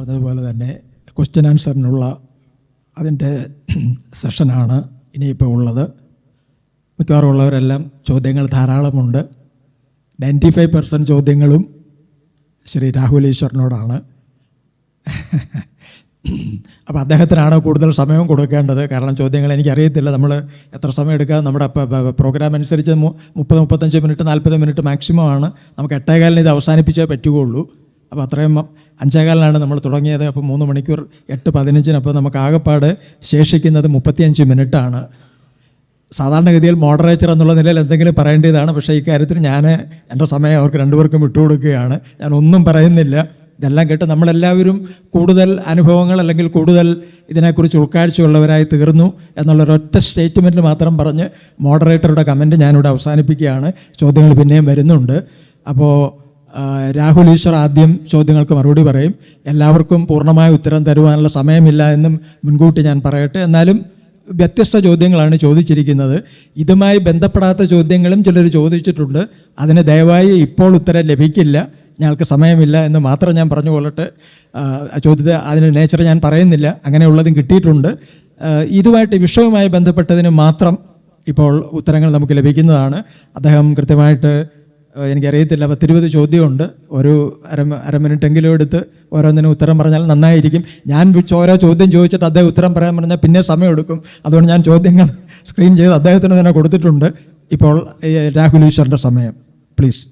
പറഞ്ഞതുപോലെ തന്നെ ക്വസ്റ്റ്യൻ ആൻസറിനുള്ള അതിൻ്റെ സെഷനാണ് ഇനിയിപ്പോൾ ഉള്ളത്. മിക്കവാറും ഉള്ളവരെല്ലാം ചോദ്യങ്ങൾ ധാരാളമുണ്ട്. 95% ചോദ്യങ്ങളും ശ്രീ രാഹുൽ ഈശ്വറിനോടാണ്. അപ്പോൾ അദ്ദേഹത്തിനാണ് കൂടുതൽ സമയം കൊടുക്കേണ്ടത്. കാരണം ചോദ്യങ്ങൾ എനിക്കറിയത്തില്ല നമ്മൾ എത്ര സമയം എടുക്കുക. നമ്മുടെ പ്രോഗ്രാം അനുസരിച്ച് 30-35 മിനിറ്റ് 40 മിനിറ്റ് മാക്സിമം ആണ്. നമുക്ക് 8:15 ഇത് അവസാനിപ്പിച്ചേ പറ്റുകയുള്ളൂ. അപ്പോൾ അത്രയും 5:15 നമ്മൾ തുടങ്ങിയത്. അപ്പോൾ 3 മണിക്കൂർ 8:15. അപ്പോൾ നമുക്ക് ആകെപ്പാട് ശേഷിക്കുന്നത് 35 മിനിറ്റാണ്. സാധാരണഗതിയിൽ മോഡറേറ്റർ എന്നുള്ള നിലയിൽ എന്തെങ്കിലും പറയേണ്ടതാണ്. പക്ഷേ ഇക്കാര്യത്തിൽ ഞാൻ എൻ്റെ സമയം അവർക്ക് രണ്ടുപേർക്കും വിട്ടുകൊടുക്കുകയാണ്. ഞാൻ ഒന്നും പറയുന്നില്ല. ഇതെല്ലാം കേട്ട് നമ്മളെല്ലാവരും കൂടുതൽ അനുഭവങ്ങൾ അല്ലെങ്കിൽ കൂടുതൽ ഇതിനെക്കുറിച്ച് ഉൾക്കാഴ്ചയുള്ളവരായി തീർന്നു എന്നുള്ളൊരൊറ്റ സ്റ്റേറ്റ്മെൻറ്റ് മാത്രം പറഞ്ഞ് മോഡറേറ്ററുടെ കമൻറ്റ് ഞാനിവിടെ അവസാനിപ്പിക്കുകയാണ്. ചോദ്യങ്ങൾ പിന്നെയും വരുന്നുണ്ട്. അപ്പോൾ രാഹുൽ ഈശ്വർ ആദ്യം ചോദ്യങ്ങൾക്ക് മറുപടി പറയും. എല്ലാവർക്കും പൂർണ്ണമായ ഉത്തരം തരുവാനുള്ള സമയമില്ല എന്നും മുൻകൂട്ടി ഞാൻ പറയട്ടെ. എന്നാലും വ്യത്യസ്ത ചോദ്യങ്ങളാണ് ചോദിച്ചിരിക്കുന്നത്. ഇതുമായി ബന്ധപ്പെടാത്ത ചോദ്യങ്ങളും ചിലർ ചോദിച്ചിട്ടുണ്ട്. അതിന് ദയവായി ഇപ്പോൾ ഉത്തരം ലഭിക്കില്ല, ഞങ്ങൾക്ക് സമയമില്ല എന്ന് മാത്രം ഞാൻ പറഞ്ഞു കൊള്ളട്ടെ. ചോദ്യത്തെ അതിന് നേച്ചർ ഞാൻ പറയുന്നില്ല, അങ്ങനെയുള്ളതും കിട്ടിയിട്ടുണ്ട്. ഇതുമായിട്ട് വിഷയവുമായി ബന്ധപ്പെട്ടതിന് മാത്രം ഇപ്പോൾ ഉത്തരങ്ങൾ നമുക്ക് ലഭിക്കുന്നതാണ്. അദ്ദേഹം കൃത്യമായിട്ട് എനിക്കറിയത്തില്ല 10-20 ചോദ്യമുണ്ട്. ഒരു അര മിനിറ്റെങ്കിലും എടുത്ത് ഓരോന്നിനും ഉത്തരം പറഞ്ഞാൽ നന്നായിരിക്കും. ഞാൻ ഓരോ ചോദ്യം ചോദിച്ചിട്ട് അദ്ദേഹം ഉത്തരം പറയാൻ പറഞ്ഞാൽ പിന്നെ സമയമെടുക്കും. അതുകൊണ്ട് ഞാൻ ചോദ്യങ്ങൾ സ്ക്രീൻ ചെയ്ത് അദ്ദേഹത്തിന് തന്നെ കൊടുത്തിട്ടുണ്ട്. ഇപ്പോൾ രാഹുൽ ഈശ്വറിൻ്റെ സമയം, പ്ലീസ്.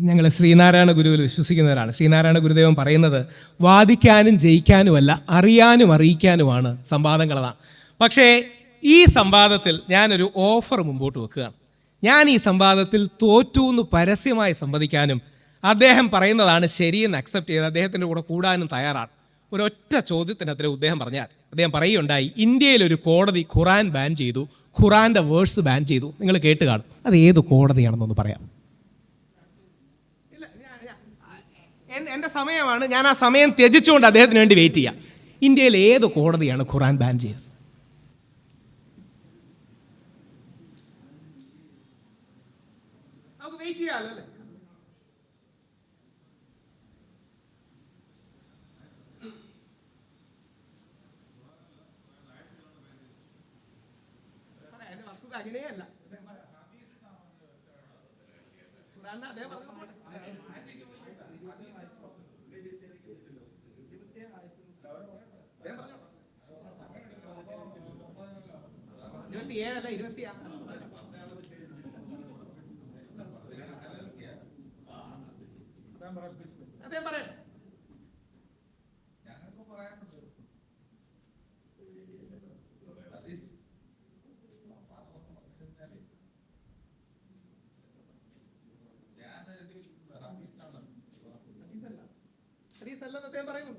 ഞങ്ങൾ ശ്രീനാരായണ ഗുരുവിൽ വിശ്വസിക്കുന്നവരാണ്. ശ്രീനാരായണ ഗുരുദേവൻ പറയുന്നത് വാദിക്കാനും ജയിക്കാനുമല്ല, അറിയാനും അറിയിക്കാനുമാണ് സംവാദങ്ങളതാണ്. പക്ഷേ ഈ സംവാദത്തിൽ ഞാനൊരു ഓഫർ മുമ്പോട്ട് വെക്കുകയാണ്. ഞാൻ ഈ സംവാദത്തിൽ തോറ്റു എന്ന് പരസ്യമായി സംവദിക്കാനും അദ്ദേഹം പറയുന്നതാണ് ശരിയെന്ന് അക്സെപ്റ്റ് ചെയ്ത് അദ്ദേഹത്തിൻ്റെ കൂടെ കൂടാനും തയ്യാറാണ്. ഒരൊറ്റ ചോദ്യത്തിന് അത്രയും അദ്ദേഹം പറയുകയുണ്ടായി, ഇന്ത്യയിലൊരു കോടതി ഖുറാൻ ബാൻ ചെയ്തു, ഖുറാൻ്റെ വേഴ്സ് ബാൻ ചെയ്തു. നിങ്ങൾ കേട്ട് കാണും. അത് ഏത് കോടതിയാണെന്നൊന്ന് പറയാം. എൻ്റെ സമയമാണ്, ഞാൻ ആ സമയം ത്യജിച്ചുകൊണ്ട് അദ്ദേഹത്തിന് വേണ്ടി വെയിറ്റ് ചെയ്യാം. ഇന്ത്യയിൽ ഏത് കോടതിയാണ് ഖുറാൻ ബാൻ ചെയ്തത്? നമുക്ക് വെയിറ്റ് ചെയ്യാമല്ലോ അല്ലേ? എൻ്റെ വസ്തുത അങ്ങനെയല്ല. അദ്ദേഹം പറഞ്ഞു 27 അല്ല 26. അദ്ദേഹം പറയട്ടെ. അദ്ദേഹം പറയുന്നു.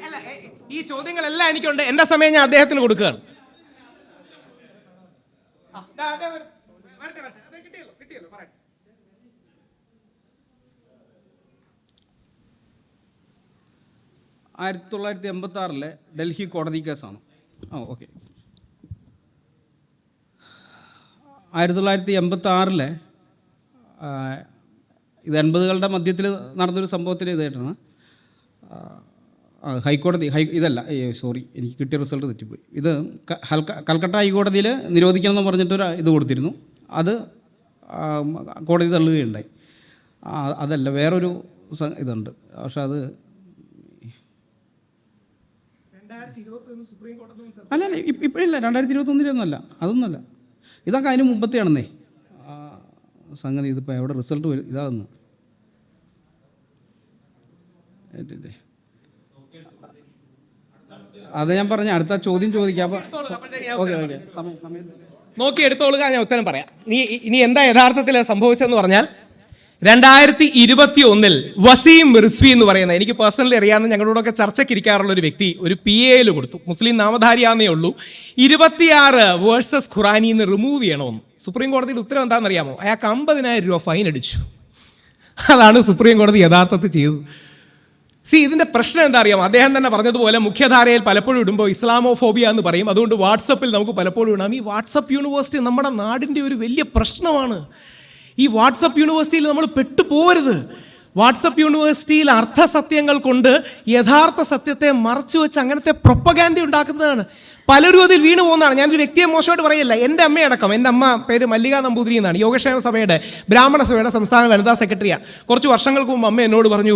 അല്ല, ഈ ചോദ്യങ്ങളെല്ലാം എനിക്കുണ്ട്. എൻ്റെ സമയം ഞാൻ അദ്ദേഹത്തിന് കൊടുക്കുകയാണ്. കിട്ടിയല്ലോ പറയട്ടെ. ് 1986 ഡൽഹി കോടതി കേസാണ്. ഓക്കെ. 1986 ഇത് 80കളുടെ മധ്യത്തിൽ നടന്നൊരു സംഭവത്തിൽ ഇതായിട്ടാണ്. ഹൈക്കോടതി എനിക്ക് കിട്ടിയ റിസൾട്ട് തെറ്റിപ്പോയി. ഇത് കൽക്കട്ട ഹൈക്കോടതിയിൽ നിരോധിക്കണമെന്ന് പറഞ്ഞിട്ടൊരു ഇത് കൊടുത്തിരുന്നു. അത് കോടതി തള്ളുകയുണ്ടായി. അതല്ല, വേറൊരു ഇതുണ്ട്. പക്ഷെ അത് അല്ല ഇപ്പോഴില്ല, 2021 അതൊന്നുമല്ല. ഇതൊക്കെ അതിന് മുമ്പത്തെയാണെന്നേ സംഗതി. ഇതിപ്പോൾ എവിടെ റിസൾട്ട് വരും ഇതാകുന്നു. അത് ഞാൻ പറഞ്ഞ അടുത്ത ചോദ്യം ചോദിക്കാം. നോക്കി എടുത്തോളുക, ഞാൻ ഉത്തരം പറയാം. ഇനി എന്താ യഥാർത്ഥത്തിൽ സംഭവിച്ചതെന്ന് പറഞ്ഞാൽ 2021 വസീം റിസ്വി എന്ന് പറയുന്ന, എനിക്ക് പേഴ്സണലി അറിയാവുന്ന, ഞങ്ങളോടൊക്കെ ചർച്ചയ്ക്കിരിക്കാറുള്ള ഒരു വ്യക്തി ഒരു PAയിൽ കൊടുത്തു. മുസ്ലിം നാമധാരിയാന്നേ ഉള്ളൂ. 26 വേഴ്സസ് ഖുറാനിന്ന് റിമൂവ് ചെയ്യണമെന്ന്. സുപ്രീം കോടതിയുടെ ഉത്തരവ് എന്താണെന്നറിയാമോ? അയാൾക്ക് 50,000 രൂപ ഫൈൻ അടിച്ചു. അതാണ് സുപ്രീം കോടതി യഥാർത്ഥത്തിൽ ചെയ്തത്. ഇതിൻ്റെ പ്രശ്നം എന്താ അറിയാമോ? അദ്ദേഹം തന്നെ പറഞ്ഞതുപോലെ മുഖ്യധാരയിൽ പലപ്പോഴും ഇടുമ്പോൾ ഇസ്ലാമോഫോബിയ എന്ന് പറയും. അതുകൊണ്ട് വാട്സപ്പിൽ നമുക്ക് പലപ്പോഴും ഇടാം. ഈ വാട്സപ്പ് യൂണിവേഴ്സിറ്റി നമ്മുടെ നാടിൻ്റെ ഒരു വലിയ പ്രശ്നമാണ്. ഈ വാട്സപ്പ് യൂണിവേഴ്സിറ്റിയിൽ നമ്മൾ പെട്ടുപോകരുത്. വാട്സപ്പ് യൂണിവേഴ്സിറ്റിയിൽ അർത്ഥസത്യങ്ങൾ കൊണ്ട് യഥാർത്ഥ സത്യത്തെ മറച്ചു വെച്ച് അങ്ങനത്തെ പ്രൊപ്പഗാൻഡ ഉണ്ടാക്കുന്നതാണ്. പലരും അതിൽ വീണ് പോകുന്നതാണ്. ഞാനൊരു വ്യക്തിയെ മോശമായിട്ട് പറയില്ല. എൻ്റെ അമ്മയടക്കം, എൻ്റെ അമ്മ പേര് മല്ലിക നമ്പൂതിരി എന്നാണ്, യോഗക്ഷേമ സഭയുടെ ബ്രാഹ്മണ സഭയുടെ സംസ്ഥാന വനിതാ സെക്രട്ടറിയാണ്. കുറച്ച് വർഷങ്ങൾക്ക് മുമ്പ് അമ്മ എന്നോട് പറഞ്ഞു,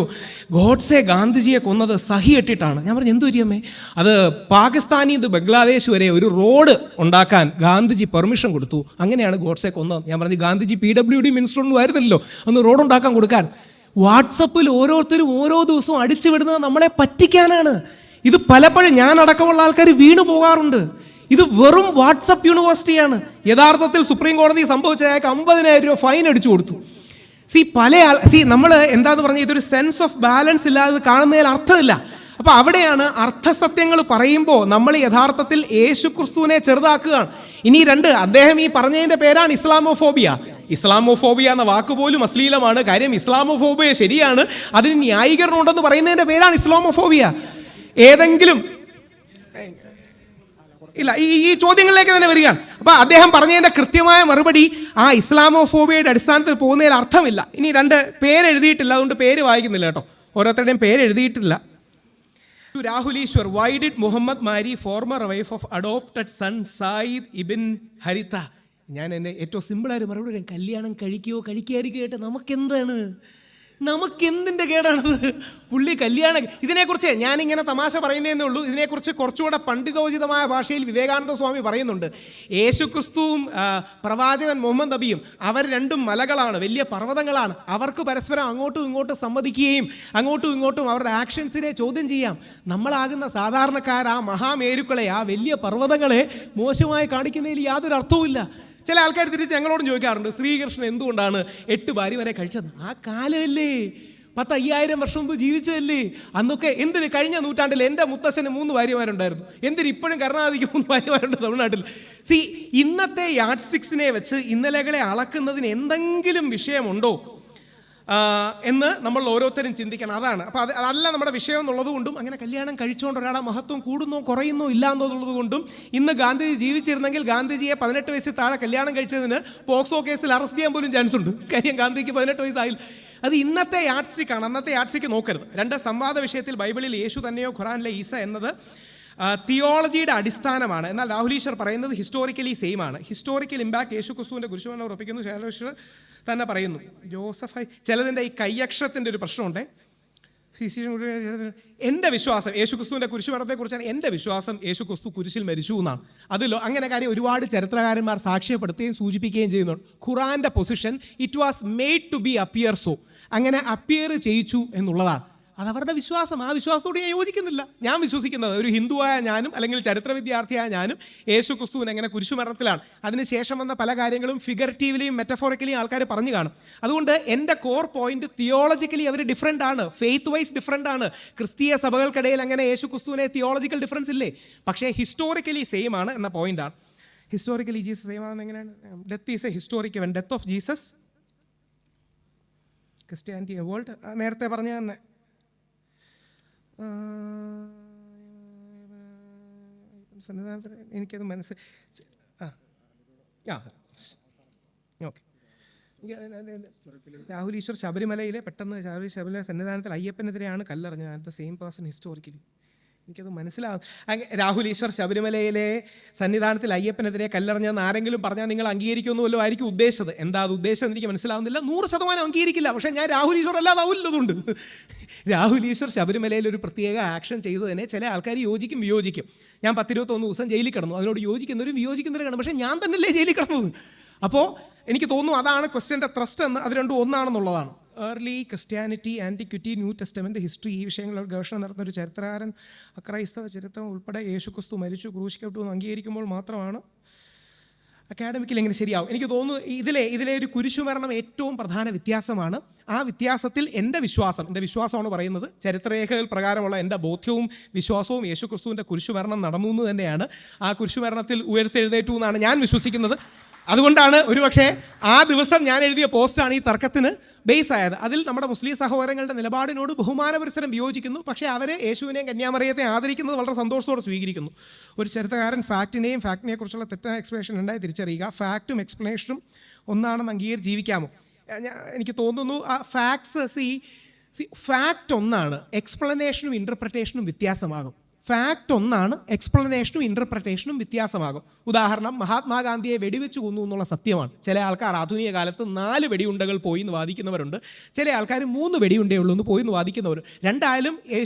ഗോഡ്സെ ഗാന്ധിജിയെ കൊന്നത് സഹി ഇട്ടിട്ടാണ്. ഞാൻ പറഞ്ഞു, എന്തു പറ്റി അമ്മേ? അത് പാകിസ്ഥാനിൽ നിന്ന് ബംഗ്ലാദേശ് വരെ ഒരു റോഡ് ഉണ്ടാക്കാൻ ഗാന്ധിജി പെർമിഷൻ കൊടുത്തു, അങ്ങനെയാണ് ഗോഡ്സെ കൊന്നത്. ഞാൻ പറഞ്ഞു, ഗാന്ധിജി PWD മിനിസ്റ്റർ ഒന്നും ആയിരുന്നല്ലോ അന്ന് റോഡ് ഉണ്ടാക്കാൻ കൊടുക്കാൻ. വാട്സപ്പിൽ ഓരോരുത്തരും ഓരോ ദിവസവും അടിച്ചു വിടുന്നത് നമ്മളെ പറ്റിക്കാനാണ്. ഇത് പലപ്പോഴും ഞാൻ അടക്കമുള്ള ആൾക്കാർ വീണു പോകാറുണ്ട്. ഇത് വെറും വാട്സപ്പ് യൂണിവേഴ്സിറ്റിയാണ്. യഥാർത്ഥത്തിൽ സുപ്രീം കോടതി സംഭവിച്ച അയാൾക്ക് 50,000 രൂപ ഫൈൻ അടിച്ചു കൊടുത്തു. നമ്മൾ എന്താന്ന് പറഞ്ഞാൽ ഇതൊരു സെൻസ് ഓഫ് ബാലൻസ് ഇല്ലാതെ കാണുന്നതിൽ അർത്ഥമില്ല. അപ്പോൾ അവിടെയാണ് അർത്ഥസത്യങ്ങൾ പറയുമ്പോൾ നമ്മൾ യഥാർത്ഥത്തിൽ യേശു ക്രിസ്തുവിനെ ചെറുതാക്കുകയാണ്. ഇനി അദ്ദേഹം ഈ പറഞ്ഞതിൻ്റെ പേരാണ് ഇസ്ലാമോഫോബിയ. ഇസ്ലാമോഫോബിയ എന്ന വാക്ക് പോലും അശ്ലീലമാണ്. കാര്യം ഇസ്ലാമോഫോബിയ ശരിയാണ്, അതിന് ന്യായീകരണം ഉണ്ടെന്ന് പറയുന്നതിൻ്റെ പേരാണ് ഇസ്ലാമോഫോബിയ. ഏതെങ്കിലും ഇല്ല, ഈ ചോദ്യങ്ങളിലേക്ക് തന്നെ വരികയാണ്. അപ്പോൾ അദ്ദേഹം പറഞ്ഞതിൻ്റെ കൃത്യമായ മറുപടി ആ ഇസ്ലാമോഫോബിയയുടെ അടിസ്ഥാനത്തിൽ പോകുന്നതിൽ അർത്ഥമില്ല. ഇനി പേരെഴുതിയിട്ടില്ല, അതുകൊണ്ട് പേര് വായിക്കുന്നില്ല കേട്ടോ. ഓരോരുത്തരുടെയും പേരെഴുതിയിട്ടില്ല. Rahul Easwar, why did Muhammad marry former wife of adopted son Zaid ibn Haritha? ഞാൻ എൻ്റെ ഏറ്റവും സിമ്പിളായിട്ട് മറുപടി പറയാം, കല്യാണം കഴിക്കാതിരിക്കുക കേട്ടോ, നമുക്കെന്തിൻ്റെ കേടാണത്? പുള്ളി കല്യാണം ഇതിനെക്കുറിച്ച് ഞാനിങ്ങനെ തമാശ പറയുന്നതേ ഉള്ളൂ. ഇതിനെക്കുറിച്ച് കുറച്ചുകൂടെ പണ്ഡിതോചിതമായ ഭാഷയിൽ വിവേകാനന്ദ സ്വാമി പറയുന്നുണ്ട്. യേശു ക്രിസ്തുവും പ്രവാചകൻ മുഹമ്മദ് നബിയും അവർ രണ്ടും മലകളാണ്, വലിയ പർവ്വതങ്ങളാണ്. അവർക്ക് പരസ്പരം അങ്ങോട്ടും ഇങ്ങോട്ടും സമ്മതിക്കുകയും അങ്ങോട്ടും ഇങ്ങോട്ടും അവരുടെ ആക്ഷൻസിനെ ചോദ്യം ചെയ്യാം. നമ്മളാകുന്ന സാധാരണക്കാർ ആ മഹാമേരുക്കളെ, ആ വലിയ പർവ്വതങ്ങളെ മോശമായി കാണിക്കുന്നതിൽ യാതൊരു അർത്ഥവുമില്ല. ചില ആൾക്കാർ തിരിച്ച് ഞങ്ങളോടും ചോദിക്കാറുണ്ട്, ശ്രീകൃഷ്ണൻ എന്തുകൊണ്ടാണ് 8 ഭാര്യ വരെ കഴിച്ചത്? ആ കാലമല്ലേ, 10,000 വർഷം മുമ്പ് ജീവിച്ചതല്ലേ. അന്നൊക്കെ എന്തിന് കഴിഞ്ഞ നൂറ്റാണ്ടിൽ എൻ്റെ മുത്തശ്ശന് 3 ഭാര്യമാരുണ്ടായിരുന്നു. എന്തിന് ഇപ്പോഴും കരുണാനിധിക്ക് 3 ഭാര്യമാരുണ്ട് തമിഴ്നാട്ടിൽ. ഇന്നത്തെ യാർഡ് സ്റ്റിക്സിനെ വെച്ച് ഇന്നലകളെ അളക്കുന്നതിന് എന്തെങ്കിലും വിഷയമുണ്ടോ എന്ന് നമ്മൾ ഓരോരുത്തരും ചിന്തിക്കണം. അതാണ്. അപ്പോൾ അതല്ല നമ്മുടെ വിഷയം എന്നുള്ളത് കൊണ്ടും അങ്ങനെ കല്യാണം കഴിച്ചുകൊണ്ട് ഒരാളെ മഹത്വം കൂടുന്നോ കുറയുന്നോ ഇല്ല എന്നുള്ളത് കൊണ്ടും ഇന്ന് ഗാന്ധിജി ജീവിച്ചിരുന്നെങ്കിൽ ഗാന്ധിജിയെ 18 വയസ്സിൽ താഴെ കല്യാണം കഴിച്ചതിന് പോക്സോ കേസിൽ അറസ്റ്റ് ചെയ്യാൻ പോലും ചാൻസ് ഉണ്ട്. കാര്യം ഗാന്ധിജിക്ക് 18 വയസ്സായില്ല. അത് ഇന്നത്തെ യാർഡ് സ്റ്റിക്കാണ്, അന്നത്തെ യാർഡ് സ്റ്റിക്ക് നോക്കരുത്. 2 സംവാദ വിഷയത്തിൽ ബൈബിളിൽ യേശു തന്നെയോ ഖുറാനിലെ ഈസ എന്നത് തിയോളജിയുടെ അടിസ്ഥാനമാണ്. എന്നാൽ രാഹുൽ ഈശ്വർ പറയുന്നത് ഹിസ്റ്റോറിക്കലി സെയിം ആണ്. ഹിസ്റ്റോറിക്കൽ ഇമ്പാക്ട് യേശു ക്രിസ്തുവിൻ്റെ കുരിശുമരണം ഉറപ്പിക്കുന്നു. രാഹുൽ തന്നെ പറയുന്നു. ജോസഫായി ചിലതിൻ്റെ ഈ കൈയക്ഷരത്തിൻ്റെ ഒരു പ്രശ്നമുണ്ട്. എൻ്റെ വിശ്വാസം യേശു ക്രിസ്തുവിൻ്റെ കുരിശുമരണത്തെക്കുറിച്ചാണ്. എൻ്റെ വിശ്വാസം യേശു ക്രിസ്തു കുരിശിൽ മരിച്ചു എന്നാണ്. അതിലോ അങ്ങനെ കാര്യം ഒരുപാട് ചരിത്രകാരന്മാർ സാക്ഷ്യപ്പെടുത്തുകയും സൂചിപ്പിക്കുകയും ചെയ്യുന്നുണ്ട്. ഖുറാൻ്റെ position, it was made to be appear so, അങ്ങനെ അപ്പിയർ ചെയ്യിച്ചു എന്നുള്ളതാണ്. അതവരുടെ വിശ്വാസം. ആ വിശ്വാസത്തോട് ഞാൻ യോജിക്കുന്നില്ല. ഞാൻ വിശ്വസിക്കുന്നത്, ഒരു ഹിന്ദുവായ ഞാനും അല്ലെങ്കിൽ ചരിത്ര വിദ്യാർത്ഥിയായ ഞാനും യേശു ക്രിസ്തുവിന് എങ്ങനെ കുരിശുമരണത്തിലാണ്, അതിനുശേഷം വന്ന പല കാര്യങ്ങളും ഫിഗറേറ്റീവ്ലിയും മെറ്റഫോറിക്കലിയും ആൾക്കാർ പറഞ്ഞു കാണും. അതുകൊണ്ട് എൻ്റെ കോർ പോയിന്റ് തിയോളജിക്കലി അവർ ഡിഫറെൻ്റ് ആണ്, ഫെയ്ത്ത് വൈസ് ഡിഫറെൻ്റ് ആണ്. ക്രിസ്തീയ സഭകൾക്കിടയിൽ അങ്ങനെ യേശു ക്രിസ്തുവിനെ തിയോളജിക്കൽ ഡിഫറൻസ് ഇല്ലേ, പക്ഷേ ഹിസ്റ്റോറിക്കലി സെയിം ആണ് എന്ന പോയിന്റാണ്. ഹിസ്റ്റോറിക്കലി ജീസസ് സെയിം ആണെന്ന് എങ്ങനെയാണ്? Death is a historic event. Death of Jesus, Christianity world, നേരത്തെ പറഞ്ഞ തന്നെ എനിക്കത് ഓക്കെ. രാഹുൽ ഈശ്വർ ശബരിമലയിലെ ശബരിമല സന്നിധാനത്തിൽ അയ്യപ്പനെതിരെയാണ് കല്ലെറിഞ്ഞത്. And the same person historically. എനിക്കത് മനസ്സിലാവും. രാഹുൽ ഈശ്വർ ശബരിമലയിലെ സന്നിധാനത്തിൽ അയ്യപ്പനെതിരെ കല്ലെറിഞ്ഞെന്ന് ആരെങ്കിലും പറഞ്ഞാൽ നിങ്ങൾ അംഗീകരിക്കുമെന്നുമല്ലോ ആയിരിക്കും ഉദ്ദേശിച്ചത്. എന്താ അത് ഉദ്ദേശം എനിക്ക് മനസ്സിലാവുന്നില്ല. 100% അംഗീകരിക്കില്ല. പക്ഷേ ഞാൻ രാഹുൽ ഈശ്വർ അല്ലാതാവില്ലതുണ്ട്. രാഹുൽ ഈശ്വർ ശബരിമലയിൽ ഒരു പ്രത്യേക ആക്ഷൻ ചെയ്തതിനെ ചില ആൾക്കാർ യോജിക്കും വിയോജിക്കും. ഞാൻ 10-21 ദിവസം ജയിലിൽ കിടന്നു. അതിനോട് യോജിക്കുന്നവരും വിയോജിക്കുന്നവരും കാണും. പക്ഷേ ഞാൻ തന്നെയല്ലേ ജയിലിൽ കിടന്നത്. അപ്പോൾ എനിക്ക് തോന്നുന്നു അതാണ് ക്വസ്റ്റ്യൻ്റെ ത്രസ്റ്റ് എന്ന്, അത് രണ്ടും ഒന്നാണെന്നുള്ളതാണ്. Early Christianity, antiquity, New Testament, history, ഈ വിഷയങ്ങളിൽ ഗവേഷണം നടത്തുന്ന ഒരു ചരിത്രകാരൻ അക്രൈസ്തവ ചരിത്രം ഉൾപ്പെടെ യേശു ക്രിസ്തു മരിച്ചു ക്രൂശിക്കപ്പെട്ടു എന്ന് അംഗീകരിക്കുമ്പോൾ മാത്രമാണ് അക്കാഡമിക്കിൽ എങ്ങനെ ശരിയാവും. എനിക്ക് തോന്നുന്നു ഇതിലെ ഒരു കുരിശുമരണം ഏറ്റവും പ്രധാന വ്യത്യാസമാണ്. ആ വ്യത്യാസത്തിൽ എൻ്റെ വിശ്വാസമാണ് പറയുന്നത്. ചരിത്രരേഖകൾ പ്രകാരമുള്ള എൻ്റെ ബോധ്യവും വിശ്വാസവും യേശു ക്രിസ്തുവിൻ്റെ കുരിശുമരണം നടന്നു എന്ന് തന്നെയാണ്. ആ കുരിശുമരണത്തിൽ ഉയർത്തെഴുന്നേറ്റു എന്നാണ് ഞാൻ വിശ്വസിക്കുന്നത്. അതുകൊണ്ടാണ് ഒരുപക്ഷെ ആ ദിവസം ഞാൻ എഴുതിയ പോസ്റ്റാണ് ഈ തർക്കത്തിന് ബേസ് ആയത്. അതിൽ നമ്മുടെ മുസ്ലിം സഹോദരങ്ങളുടെ നിലപാടിനോട് ബഹുമാനപുരസരം വിയോജിക്കുന്നു. പക്ഷേ അവർ യേശുവിനെയും കന്യാമറിയത്തെ ആദരിക്കുന്നത് വളരെ സന്തോഷത്തോടെ സ്വീകരിക്കുന്നു. ഒരു ചരിത്രകാരൻ ഫാക്റ്റിനെ കുറിച്ചുള്ള തെറ്റായ എക്സ്പ്ലനേഷൻ ഉണ്ടായി തിരിച്ചറിയുക. ഫാക്റ്റും എക്സ്പ്ലനേഷനും ഒന്നാണെന്ന് അംഗീകരിച്ച് ജീവിക്കാമോ? എനിക്ക് തോന്നുന്നു ആ ഫാക്റ്റ് ഒന്നാണ്, എക്സ്പ്ലനേഷനും ഇൻ്റർപ്രിറ്റേഷനും വ്യത്യാസമാകും. ഫാക്റ്റ് ഒന്നാണ്, എക്സ്പ്ലനേഷനും ഇൻ്റർപ്രിറ്റേഷനും വ്യത്യാസമാകും. ഉദാഹരണം, മഹാത്മാഗാന്ധിയെ വെടിവെച്ച് കൊന്നു എന്നുള്ള സത്യമാണ്. ചില ആൾക്കാർ ആധുനിക കാലത്ത് 4 വെടിയുണ്ടകൾ പോയി എന്ന് വാദിക്കുന്നവരുണ്ട്. ചില ആൾക്കാർ 3 വെടിയുണ്ടേ ഉള്ളൂ എന്ന് പോയി എന്ന് വാദിക്കുന്നവർ. രണ്ടായാലും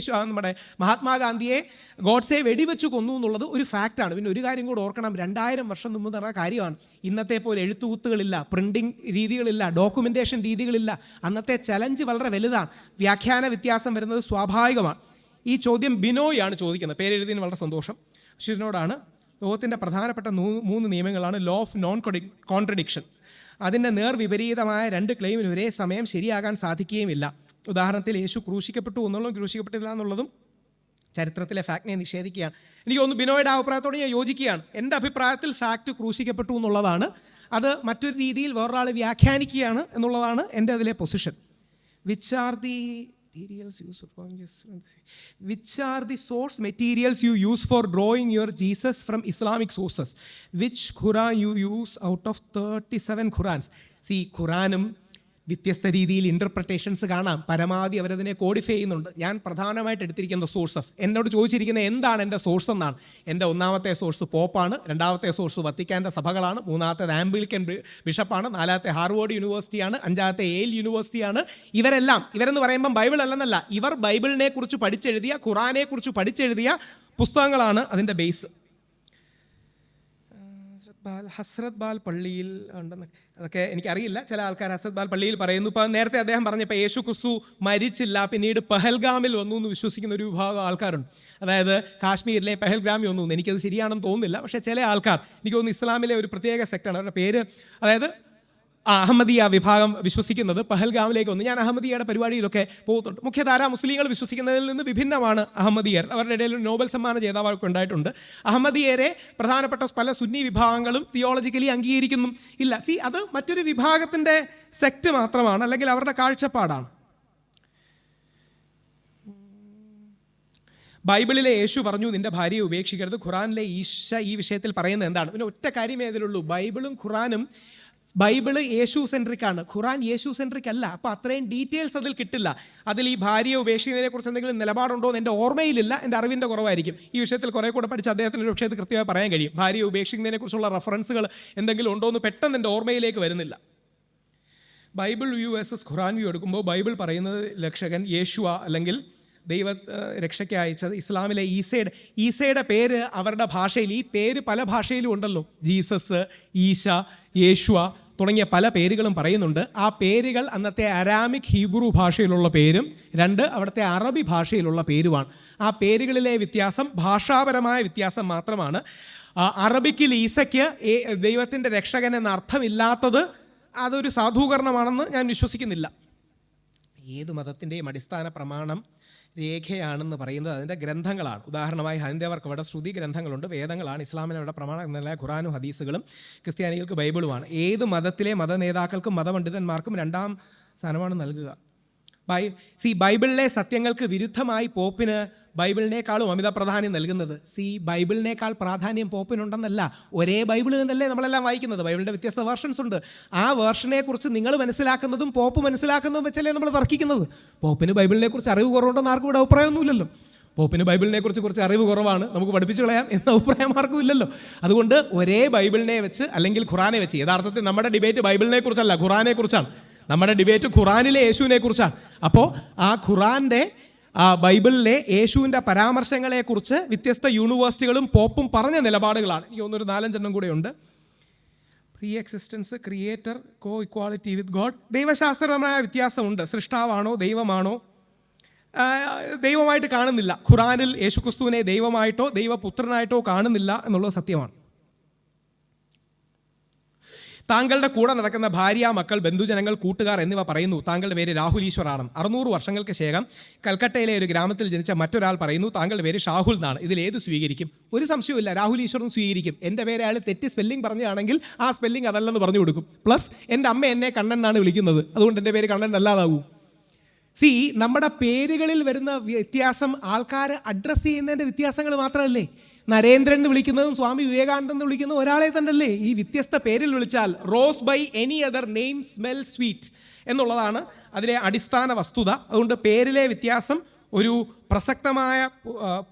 നമ്മുടെ മഹാത്മാഗാന്ധിയെ ഗോഡ്സെ വെടിവെച്ച് കൊന്നു എന്നുള്ളത് ഒരു ഫാക്റ്റാണ്. പിന്നെ ഒരു കാര്യം കൂടെ ഓർക്കണം, 2000 വർഷം മുമ്പ് നടന്ന കാര്യമാണ്. ഇന്നത്തെ പോലെ എഴുത്തുകുത്തുകളില്ല, പ്രിൻറ്റിങ് രീതികളില്ല, ഡോക്യുമെൻറ്റേഷൻ രീതികളില്ല. അന്നത്തെ ചലഞ്ച് വളരെ വലുതാണ്. വ്യാഖ്യാന വ്യത്യാസം വരുന്നത് സ്വാഭാവികമാണ്. ഈ ചോദ്യം ബിനോയാണ് ചോദിക്കുന്നത്. പേരെഴുതിയതിന് വളരെ സന്തോഷം. ശിവനോടാണ്. ലോകത്തിൻ്റെ പ്രധാനപ്പെട്ട 3 നിയമങ്ങളാണ് ലോ ഓഫ് നോൺ കോൺട്രഡിക്ഷൻ. അതിൻ്റെ നേർവിപരീതമായ 2 ക്ലെയിമിന് ഒരേ സമയം ശരിയാകാൻ സാധിക്കുകയുമില്ല. ഉദാഹരണത്തിൽ യേശു ക്രൂശിക്കപ്പെട്ടു എന്നുള്ളതും ക്രൂശിക്കപ്പെട്ടില്ല എന്നുള്ളതും ചരിത്രത്തിലെ ഫാക്റ്റിനെ നിഷേധിക്കുകയാണ്. എനിക്ക് തോന്നുന്നു ബിനോയുടെ അഭിപ്രായത്തോട് ഞാൻ യോജിക്കുകയാണ്. എൻ്റെ അഭിപ്രായത്തിൽ ഫാക്റ്റ് ക്രൂശിക്കപ്പെട്ടു എന്നുള്ളതാണ്. അത് മറ്റൊരു രീതിയിൽ വേറൊരാൾ വ്യാഖ്യാനിക്കുകയാണ് എന്നുള്ളതാണ് എൻ്റെ അതിലെ position. Which are the source materials you use for drawing your Jesus from Islamic sources? Which Quran you use out of 37 Qurans? See, ഖുറാനും വ്യത്യസ്ത രീതിയിൽ ഇൻ്റർപ്രിറ്റേഷൻസ് കാണാം. പരമാവധി അവരതിനെ കോഡിഫൈ ചെയ്യുന്നുണ്ട്. ഞാൻ പ്രധാനമായിട്ട് എടുത്തിരിക്കുന്ന സോഴ്സസ്, എന്നോട് ചോദിച്ചിരിക്കുന്നത് എന്താണ് എൻ്റെ സോഴ്സ് എന്നാണ്. എൻ്റെ 1ാമത്തെ സോഴ്സ് പോപ്പാണ്, 2ാമത്തെ സോഴ്സ് വത്തിക്കാൻ്റെ സഭകളാണ്, 3ാമത്തേത് ആംബിളിക്കൻ ബിഷപ്പാണ്, 4ാമത്തെ ഹാർവേഡ് യൂണിവേഴ്സിറ്റിയാണ്, 5ാമത്തെ യേൽ യൂണിവേഴ്സിറ്റിയാണ്. ഇവരെന്ന് പറയുമ്പം ബൈബിൾ അല്ലെന്നല്ല, ഇവർ ബൈബിളിനെ കുറിച്ച് പഠിച്ചെഴുതിയ, ഖുറാനെ കുറിച്ച് പഠിച്ചെഴുതിയ പുസ്തകങ്ങളാണ് അതിൻ്റെ ബേസ്. ഹസ്രത് ബാൽ പള്ളിയിൽ ഉണ്ടെന്ന് അതൊക്കെ എനിക്കറിയില്ല. ചില ആൾക്കാർ ഹസ്രത് ബാൽ പള്ളിയിൽ പറയുന്നു. ഇപ്പം നേരത്തെ അദ്ദേഹം പറഞ്ഞപ്പോൾ യേശു ക്രിസ്തു മരിച്ചില്ല, പിന്നീട് പെഹൽഗാമിൽ വന്നു എന്ന് വിശ്വസിക്കുന്ന ഒരു വിഭാഗം ആൾക്കാരുണ്ട്. അതായത് കാശ്മീരിലെ പെഹൽഗാമിൽ വന്നു. എനിക്കത് ശരിയാണെന്ന് തോന്നുന്നില്ല. പക്ഷേ ചില ആൾക്കാർ, എനിക്ക് തോന്നുന്നു ഇസ്ലാമിലെ ഒരു പ്രത്യേക സെക്റ്റാണ്, അവരുടെ പേര്, അതായത് അഹമ്മദിയ വിഭാഗം വിശ്വസിക്കുന്നത് പഹൽഗാമിലേക്ക് വന്നു. ഞാൻ അഹമ്മദിയയുടെ പരിപാടിയിലൊക്കെ പോകുന്നുണ്ട്. മുഖ്യധാര മുസ്ലിങ്ങൾ വിശ്വസിക്കുന്നതിൽ നിന്ന് വിഭിന്നമാണ് അഹമ്മദിയർ. അവരുടെ ഇടയിൽ ഒരു നോബൽ സമ്മാന ജേതാവൊക്കെ ഉണ്ടായിട്ടുണ്ട്. അഹമ്മദിയരെ പ്രധാനപ്പെട്ട പല സുന്നി വിഭാഗങ്ങളും തിയോളജിക്കലി അംഗീകരിക്കുന്നു ഇല്ല. അത് മറ്റൊരു വിഭാഗത്തിൻ്റെ സെക്റ്റ് മാത്രമാണ്, അല്ലെങ്കിൽ അവരുടെ കാഴ്ചപ്പാടാണ്. ബൈബിളിലെ യേശു പറഞ്ഞു നിൻ്റെ ഭാര്യയെ ഉപേക്ഷിക്കരുത്. ഖുറാനിലെ ഈശ ഈ വിഷയത്തിൽ പറയുന്നത് എന്താണ്? പിന്നെ ഒറ്റ കാര്യമേ ഇതിലുള്ളൂ, ബൈബിളും ഖുറാനും. ബൈബിള് യേശു സെൻട്രിക് ആണ്, ഖുറാൻ യേശു സെൻട്രിക് അല്ല. അപ്പോൾ അത്രയും ഡീറ്റെയിൽസ് അതിൽ കിട്ടില്ല. അതിൽ ഈ ഭാര്യയെ ഉപേക്ഷിക്കുന്നതിനെ കുറിച്ച് എന്തെങ്കിലും നിലപാടുണ്ടോ എന്ന് എൻ്റെ ഓർമ്മയിലില്ല. എൻ്റെ അറിവിൻ്റെ കുറവായിരിക്കും. ഈ വിഷയത്തിൽ കുറേ കൂടെ പഠിച്ച് അദ്ദേഹത്തിന് ഒരു വിഷയത്തിൽ കൃത്യമായി പറയാൻ കഴിയും. ഭാര്യയെ ഉപേക്ഷിക്കുന്നതിനെ കുറിച്ചുള്ള റെഫറൻസുകൾ എന്തെങ്കിലും ഉണ്ടോ എന്ന് പെട്ടെന്ന് എൻ്റെ ഓർമ്മയിലേക്ക് വരുന്നില്ല. ബൈബിൾ വ്യൂ വേഴ്സസ് ഖുറാൻ വ്യൂ എടുക്കുമ്പോൾ ബൈബിൾ പറയുന്നത് രക്ഷകൻ യേശുവ, അല്ലെങ്കിൽ ദൈവ രക്ഷയ്ക്ക് അയച്ചത്. ഇസ്ലാമിലെ ഈസയുടെ പേര് അവരുടെ ഭാഷയിൽ, ഈ പേര് പല ഭാഷയിലും ഉണ്ടല്ലോ, ജീസസ്, ഈശ, യേശുവ തുടങ്ങിയ പല പേരുകളും പറയുന്നുണ്ട്. ആ പേരുകൾ അന്നത്തെ അരാമിക് ഹീബ്രു ഭാഷയിലുള്ള പേരും 2 അവിടുത്തെ അറബി ഭാഷയിലുള്ള പേരുമാണ്. ആ പേരുകളിലെ വ്യത്യാസം ഭാഷാപരമായ വ്യത്യാസം മാത്രമാണ്. അറബിക്കിൽ ഈസയ്ക്ക് ദൈവത്തിൻ്റെ രക്ഷകൻ എന്ന അർത്ഥമില്ലാത്തത് അതൊരു സാധൂകരണമാണെന്ന് ഞാൻ വിശ്വസിക്കുന്നില്ല. ഏത് മതത്തിൻ്റെയും അടിസ്ഥാന പ്രമാണം രേഖയാണെന്ന് പറയുന്നത് അതിൻ്റെ ഗ്രന്ഥങ്ങളാണ്. ഉദാഹരണമായി ഹൈന്ദവർക്ക് അവിടെ ശ്രുതി ഗ്രന്ഥങ്ങളുണ്ട്, വേദങ്ങളാണ്. ഇസ്ലാമിന് അവിടെ പ്രമാണങ്ങളായ ഖുറാനും ഹദീസുകളും, ക്രിസ്ത്യാനികൾക്ക് ബൈബിളുമാണ്. ഏത് മതത്തിലെ മതനേതാക്കൾക്കും മതപണ്ഡിതന്മാർക്കും 2ാം സ്ഥാനമാണ് നൽകുക. ബൈബിളിലെ സത്യങ്ങൾക്ക് വിരുദ്ധമായി പോപ്പിന് ബൈബിളിനേക്കാളും അമിത പ്രാധാന്യം നൽകുന്നത്. ബൈബിളിനേക്കാൾ പ്രാധാന്യം പോപ്പിനുണ്ടെന്നല്ല, ഒരേ ബൈബിൾ തന്നെയല്ലേ നമ്മളെല്ലാം വായിക്കുന്നത്. ബൈബിളിൻ്റെ വ്യത്യസ്ത വേർഷൻസ് ഉണ്ട്. ആ വേർഷനെ കുറിച്ച് നിങ്ങൾ മനസ്സിലാക്കുന്നതും പോപ്പ് മനസ്സിലാക്കുന്നതും വെച്ചല്ലേ നമ്മൾ തർക്കിക്കുന്നത്. പോപ്പിന് ബൈബിളിനെ കുറിച്ച് അറിവ് കുറവുണ്ടെന്ന് ആർക്കും ഇവിടെ അഭിപ്രായമൊന്നുമില്ലല്ലോ. പോപ്പിന് ബൈബിളിനെ കുറിച്ച് കുറച്ച് അറിവ് കുറവാണ്, നമുക്ക് പഠിപ്പിച്ചു കളയാം എന്ന അഭിപ്രായം ആർക്കും ഇല്ലല്ലോ. അതുകൊണ്ട് ഒരേ ബൈബിളിനെ വെച്ച്, അല്ലെങ്കിൽ ഖുറാനെ വെച്ച്, യഥാർത്ഥത്തിൽ നമ്മുടെ ഡിബേറ്റ് ബൈബിളിനെ കുറിച്ചല്ല, ഖുറാനെ കുറിച്ചാണ്. നമ്മുടെ ഡിബേറ്റ് ഖുറാനിലെ യേശുവിനെ കുറിച്ചാണ്. അപ്പോൾ ആ ഖുറാൻ്റെ ബൈബിളിലെ യേശുവിൻ്റെ പരാമർശങ്ങളെക്കുറിച്ച് വ്യത്യസ്ത യൂണിവേഴ്സിറ്റികളും പോപ്പും പറഞ്ഞ നിലപാടുകളാണ്. എനിക്ക് തോന്നുന്നൊരു 4-5 കൂടെ ഉണ്ട്. Pre existence, creator, co equality with God. ദൈവശാസ്ത്രപരമായ വ്യത്യാസമുണ്ട്. സൃഷ്ടാവാണോ ദൈവമാണോ? ദൈവമായിട്ട് കാണുന്നില്ല. ഖുറാനിൽ യേശുക്രിസ്തുവിനെ ദൈവമായിട്ടോ ദൈവപുത്രനായിട്ടോ കാണുന്നില്ല എന്നുള്ളത് സത്യമാണ്. താങ്കളുടെ കൂടെ നടക്കുന്ന ഭാര്യ, മക്കൾ, ബന്ധുജനങ്ങൾ, കൂട്ടുകാർ എന്നിവ പറയുന്നു താങ്കളുടെ പേര് രാഹുൽ ഈശ്വർ ആണെന്ന്. 600 വർഷങ്ങൾക്ക് ശേഷം കൽക്കട്ടയിലെ ഒരു ഗ്രാമത്തിൽ ജനിച്ച മറ്റൊരാൾ പറയുന്നു താങ്കളുടെ പേര് ഷാഹുൽ എന്നാണ്. ഇതിലേത് സ്വീകരിക്കും? ഒരു സംശയമില്ല, രാഹുൽ ഈശ്വറും സ്വീകരിക്കും. എൻ്റെ പേര് അയാൾ തെറ്റി സ്പെല്ലിംഗ് പറഞ്ഞാണെങ്കിൽ ആ സ്പെല്ലിംഗ് അതല്ലെന്ന് പറഞ്ഞു കൊടുക്കും. പ്ലസ് എൻ്റെ അമ്മ എന്നെ കണ്ണൻ എന്നാണ് വിളിക്കുന്നത്, അതുകൊണ്ട് എൻ്റെ പേര് കണ്ണൻ അല്ലാതാവൂ. നമ്മുടെ പേരുകളിൽ വരുന്ന വ്യത്യാസം ആൾക്കാർ അഡ്രസ്സ് ചെയ്യുന്നതിൻ്റെ വ്യത്യാസങ്ങൾ മാത്രമല്ലേ. നരേന്ദ്രൻ എന്ന് വിളിക്കുന്നതും സ്വാമി വിവേകാനന്ദൻ എന്ന് വിളിക്കുന്നതും ഒരാളെ തന്നെയല്ലേ. ഈ വ്യത്യസ്ത പേരിൽ വിളിച്ചാൽ rose by any other name smell sweet എന്നുള്ളതാണ് അതിലെ അടിസ്ഥാന വസ്തുത. അതുകൊണ്ട് പേരിലെ വ്യത്യാസം ഒരു പ്രസക്തമായ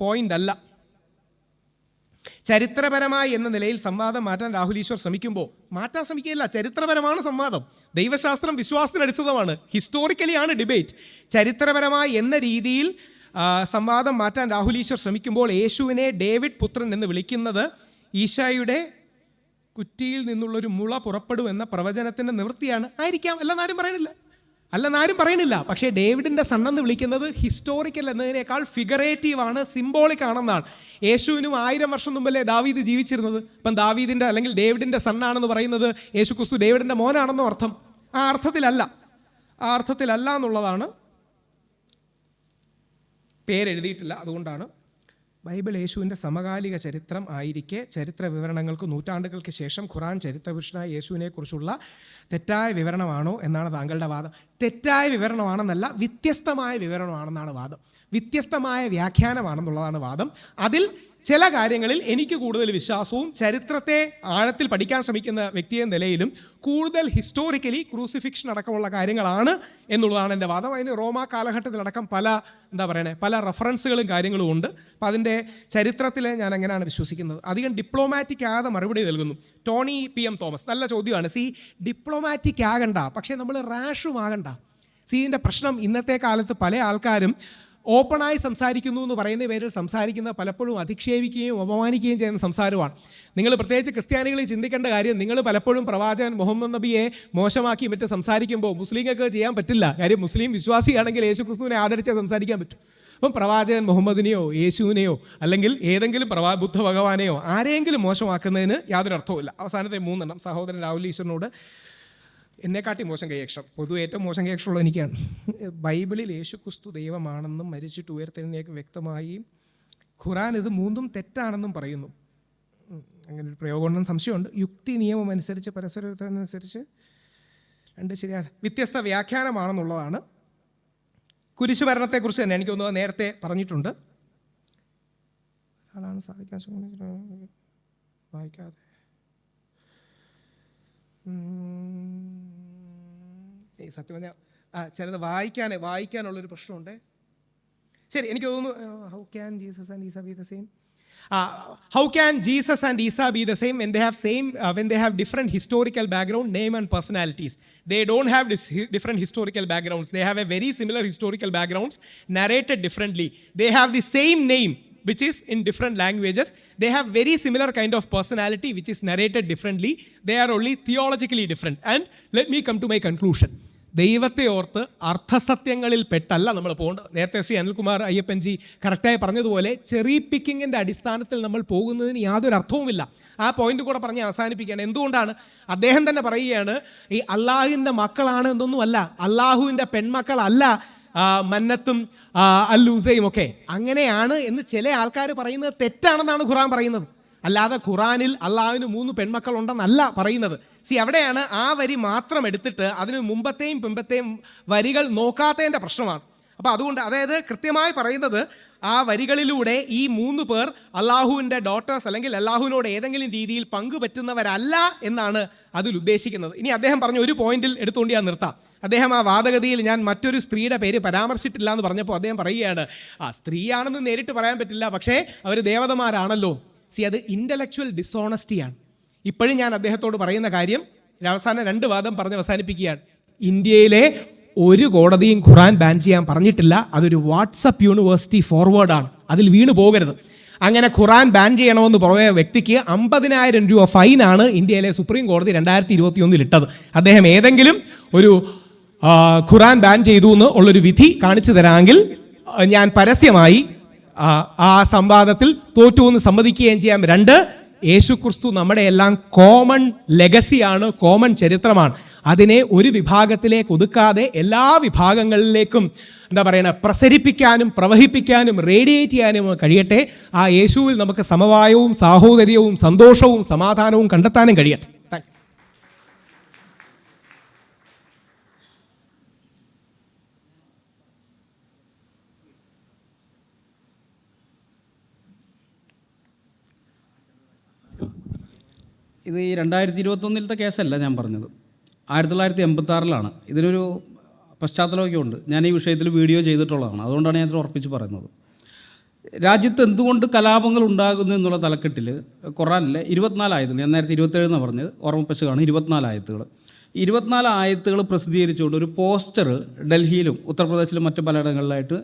പോയിന്റ് അല്ല. ചരിത്രപരമായി എന്ന നിലയിൽ സംവാദം മാറ്റാൻ രാഹുൽ ഈശ്വർ ശ്രമിക്കുമ്പോൾ മാറ്റാൻ ശ്രമിക്കുകയില്ല. ചരിത്രപരമാണ് സംവാദം. ദൈവശാസ്ത്രം വിശ്വാസത്തിനടിസ്ഥിതമാണ്. ഹിസ്റ്റോറിക്കലിയാണ് ഡിബേറ്റ്. ചരിത്രപരമായി എന്ന രീതിയിൽ സംവാദം മാറ്റാൻ രാഹുൽ ഈശ്വർ ശ്രമിക്കുമ്പോൾ യേശുവിനെ ഡേവിഡ് പുത്രൻ എന്ന് വിളിക്കുന്നത് ഈശായുടെ കുറ്റിയിൽ നിന്നുള്ളൊരു മുള പുറപ്പെടും എന്ന പ്രവചനത്തിൻ്റെ നിവൃത്തിയാണ്. ആയിരിക്കാം, അല്ലെന്നാരും പറയണില്ല. പക്ഷേ ഡേവിഡിൻ്റെ സണ്ണെന്ന് വിളിക്കുന്നത് ഹിസ്റ്റോറിക്കൽ എന്നതിനേക്കാൾ ഫിഗറേറ്റീവ് ആണ്, സിംബോളിക് ആണെന്നാണ്. യേശുവിനും 1000 വർഷം മുമ്പല്ലേ ദാവീദ് ജീവിച്ചിരുന്നത്. അപ്പം ദാവീദിൻ്റെ അല്ലെങ്കിൽ ഡേവിഡിൻ്റെ സണ്ണാണെന്ന് പറയുന്നത് യേശു ക്രിസ്തു ഡേവിഡിൻ്റെ മോനാണെന്നോ അർത്ഥം? ആ അർത്ഥത്തിലല്ല എന്നുള്ളതാണ്. പേരെഴുതിയിട്ടില്ല, അതുകൊണ്ടാണ്. ബൈബിൾ യേശുവിൻ്റെ സമകാലിക ചരിത്രം ആയിരിക്കെ ചരിത്ര വിവരണങ്ങൾക്ക് നൂറ്റാണ്ടുകൾക്ക് ശേഷം ഖുറാൻ ചരിത്രപുരുഷനായ യേശുവിനെക്കുറിച്ചുള്ള തെറ്റായ വിവരണമാണോ എന്നാണ് താങ്കളുടെ വാദം. തെറ്റായ വിവരണമാണെന്നല്ല, വ്യത്യസ്തമായ വിവരണമാണെന്നാണ് വാദം. വ്യത്യസ്തമായ വ്യാഖ്യാനമാണെന്നുള്ളതാണ് വാദം. അതിൽ ചില കാര്യങ്ങളിൽ എനിക്ക് കൂടുതൽ വിശ്വാസവും ചരിത്രത്തെ ആഴത്തിൽ പഠിക്കാൻ ശ്രമിക്കുന്ന വ്യക്തിയെന്ന നിലയിലും കൂടുതൽ ഹിസ്റ്റോറിക്കലി ക്രൂസിഫിക്ഷൻ അടക്കമുള്ള കാര്യങ്ങളാണ് എന്നുള്ളതാണ് എൻ്റെ വാദം. അതിന് റോമാ കാലഘട്ടത്തിലടക്കം പല റെഫറൻസുകളും കാര്യങ്ങളും ഉണ്ട്. അപ്പോൾ അതിൻ്റെ ചരിത്രത്തിൽ ഞാൻ അങ്ങനെയാണ് വിശ്വസിക്കുന്നത്. അധികം ഡിപ്ലോമാറ്റിക് ആകാതെ മറുപടി നൽകുന്നു. ടോണി PM തോമസ്, നല്ല ചോദ്യമാണ്. ഡിപ്ലോമാറ്റിക് ആകണ്ട, പക്ഷേ നമ്മൾ റാഷും ആകണ്ട. ഇതിൻ്റെ പ്രശ്നം ഇന്നത്തെ കാലത്ത് പല ആൾക്കാരും ഓപ്പണായി സംസാരിക്കുന്നു എന്ന് പറയുന്ന പേരിൽ സംസാരിക്കുന്ന പലപ്പോഴും അധിക്ഷേപിക്കുകയും അപമാനിക്കുകയും ചെയ്യുന്ന സംസാരമാണ്. നിങ്ങൾ പ്രത്യേകിച്ച് ക്രിസ്ത്യാനികളിൽ ചിന്തിക്കേണ്ട കാര്യം, നിങ്ങൾ പലപ്പോഴും പ്രവാചകൻ മുഹമ്മദ് നബിയെ മോശമാക്കി മറ്റ് സംസാരിക്കുമ്പോൾ മുസ്ലിങ്ങൾക്ക് ചെയ്യാൻ പറ്റില്ല. കാര്യം മുസ്ലിം വിശ്വാസിയാണെങ്കിൽ യേശു ക്രിസ്തുവിനെ ആദരിച്ചേ സംസാരിക്കാൻ പറ്റും. അപ്പം പ്രവാചകൻ മുഹമ്മദിനെയോ യേശുവിനെയോ അല്ലെങ്കിൽ ഏതെങ്കിലും ബുദ്ധ ഭഗവാനെയോ ആരെങ്കിലും മോശമാക്കുന്നതിന് യാതൊരു അർത്ഥവുമില്ല. അവസാനത്തെ 3 സഹോദരൻ രാഹുൽ ഈശ്വറിനോട് എന്നെക്കാട്ടി മോശം കൈയക്ഷരം, പൊതുവെ ഏറ്റവും മോശം കൈയക്ഷരമുള്ള എനിക്കാണ്. ബൈബിളിൽ യേശു ക്രിസ്തു ദൈവമാണെന്നും മരിച്ചിട്ട് ഉയർത്തെഴുന്നേൽക്ക് വ്യക്തമായി, ഖുറാൻ ഇത് 3 തെറ്റാണെന്നും പറയുന്നു. അങ്ങനെ ഒരു പ്രയോഗമുണ്ടെന്ന് സംശയമുണ്ട്. യുക്തി നിയമം അനുസരിച്ച് പരസ്പരനുസരിച്ച് 2 ശരിയാ വ്യത്യസ്ത വ്യാഖ്യാനമാണെന്നുള്ളതാണ്. കുരിശുമരണത്തെക്കുറിച്ച് തന്നെ എനിക്ക് തോന്നുന്നത് നേരത്തെ പറഞ്ഞിട്ടുണ്ട്. ആളാണ് സാധിക്കാൻ വായിക്കാതെ സത്യം പറഞ്ഞാൽ ചിലത് വായിക്കാനുള്ളൊരു പ്രശ്നമുണ്ട്. ശരി, എനിക്ക് തോന്നുന്നു how can Jesus and Isa be the same? How can Jesus and Isa be the same when they have different historical background, name and personalities? They don't have different historical backgrounds. They have a very similar historical backgrounds, narrated differently. They have the same name, which is in different languages. They have very similar kind of personality, which is narrated differently. They are only theologically different. And let me come to my conclusion. ദൈവത്തെ ഓർത്ത് അർത്ഥസത്യങ്ങളിൽ പെട്ടല്ല നമ്മൾ പോകേണ്ടത്. നേരത്തെ ശ്രീ അനിൽകുമാർ അയ്യപ്പൻജി കറക്റ്റായി പറഞ്ഞതുപോലെ cherry പിക്കിങ്ങിൻ്റെ അടിസ്ഥാനത്തിൽ നമ്മൾ പോകുന്നതിന് യാതൊരു അർത്ഥവുമില്ല. ആ പോയിന്റ് കൂടെ പറഞ്ഞ് അവസാനിപ്പിക്കുകയാണ്. എന്തുകൊണ്ടാണ്? അദ്ദേഹം തന്നെ പറയുകയാണ്, ഈ അള്ളാഹുവിൻ്റെ മക്കളാണ് എന്നൊന്നുമല്ല, അള്ളാഹുവിൻ്റെ പെൺമക്കളല്ല മന്നത്തും അല്ലൂസയും ഒക്കെ. അങ്ങനെയാണ് എന്ന് ചില ആൾക്കാർ പറയുന്നത് തെറ്റാണെന്നാണ് ഖുറാൻ പറയുന്നത്. അല്ലാതെ ഖുറാനിൽ അള്ളാഹുവിന് 3 പെൺമക്കളുണ്ടെന്നല്ല പറയുന്നത്. അവിടെയാണ് ആ വരി മാത്രം എടുത്തിട്ട് അതിന് മുമ്പത്തെയും പിമ്പത്തെയും വരികൾ നോക്കാത്തതിൻ്റെ പ്രശ്നമാണ്. അപ്പോൾ അതുകൊണ്ട് അതായത് കൃത്യമായി പറയുന്നത് ആ വരികളിലൂടെ ഈ 3 പേർ അള്ളാഹുവിൻ്റെ ഡോട്ടേഴ്സ് അല്ലെങ്കിൽ അള്ളാഹുവിനോട് ഏതെങ്കിലും രീതിയിൽ പങ്കുപറ്റുന്നവരല്ല എന്നാണ് അതിൽ ഉദ്ദേശിക്കുന്നത്. ഇനി അദ്ദേഹം പറഞ്ഞ ഒരു പോയിന്റിൽ എടുത്തുകൊണ്ട് ഞാൻ നിർത്താം. അദ്ദേഹം ആ വാദഗതിയിൽ ഞാൻ മറ്റൊരു സ്ത്രീയുടെ പേര് പരാമർശിച്ചിട്ടില്ല എന്ന് പറഞ്ഞപ്പോൾ അദ്ദേഹം പറയുകയാണ്, സ്ത്രീയാണെന്ന് നേരിട്ട് പറയാൻ പറ്റില്ല, പക്ഷേ അവർ ദേവതമാരാണല്ലോ. അത് ഇൻ്റലക്ച്വൽ ഡിസോണസ്റ്റിയാണ്. ഇപ്പോഴും ഞാൻ അദ്ദേഹത്തോട് പറയുന്ന കാര്യം അവസാനം 2 വാദം പറഞ്ഞ് അവസാനിപ്പിക്കുകയാണ്. ഇന്ത്യയിലെ ഒരു കോടതിയും ഖുറാൻ ബാൻ ചെയ്യാൻ പറഞ്ഞിട്ടില്ല. അതൊരു വാട്സപ്പ് യൂണിവേഴ്സിറ്റി ഫോർവേഡാണ്, അതിൽ വീണ് പോകരുത്. അങ്ങനെ ഖുറാൻ ബാൻ ചെയ്യണമെന്ന് പറയുന്ന വ്യക്തിക്ക് 50,000 രൂപ ഫൈനാണ് ഇന്ത്യയിലെ സുപ്രീം കോടതി 2021 ഇട്ടത്. അദ്ദേഹം ഏതെങ്കിലും ഒരു ഖുറാൻ ബാൻ ചെയ്തു എന്ന് ഉള്ളൊരു വിധി കാണിച്ചു തരാമെങ്കിൽ ഞാൻ പരസ്യമായി ആ സംവാദത്തിൽ തോറ്റു എന്ന് സമ്മതിക്കുകയും ചെയ്യാം. 2, യേശുക്രിസ്തു നമ്മുടെ എല്ലാം കോമൺ ലെഗസിയാണ്, കോമൺ ചരിത്രമാണ്. അതിനെ ഒരു വിഭാഗത്തിലേക്ക് ഒതുക്കാതെ എല്ലാ വിഭാഗങ്ങളിലേക്കും പ്രസരിപ്പിക്കാനും പ്രവഹിപ്പിക്കാനും റേഡിയേറ്റ് ചെയ്യാനും കഴിയട്ടെ. ആ യേശുവിൽ നമുക്ക് സമവായവും സാഹോദര്യവും സന്തോഷവും സമാധാനവും കണ്ടെത്താനും കഴിയട്ടെ. ഇത് ഈ 2021 കേസല്ല ഞാൻ പറഞ്ഞത്, 1986 ഇതിനൊരു പശ്ചാത്തലമൊക്കെ ഉണ്ട്. ഞാൻ ഈ വിഷയത്തിൽ വീഡിയോ ചെയ്തിട്ടുള്ളതാണ്, അതുകൊണ്ടാണ് ഞാൻ ഇത് ഉറപ്പിച്ച് പറയുന്നത്. രാജ്യത്ത് എന്തുകൊണ്ട് കലാപങ്ങൾ ഉണ്ടാകുന്നു എന്നുള്ള തലക്കെട്ടിൽ ഖുറാനിലെ 24 ആയത്തുകൾ, ഞാൻ നേരത്തെ 27 എന്നാണ് പറഞ്ഞത്, ഓർമ്മപ്പശകാണ്, 24 ആയത്തുകൾ. ഈ 24 ആയത്തുകൾ പ്രസിദ്ധീകരിച്ചുകൊണ്ട് ഒരു പോസ്റ്റർ ഡൽഹിയിലും ഉത്തർപ്രദേശിലും മറ്റ് പലയിടങ്ങളിലായിട്ട്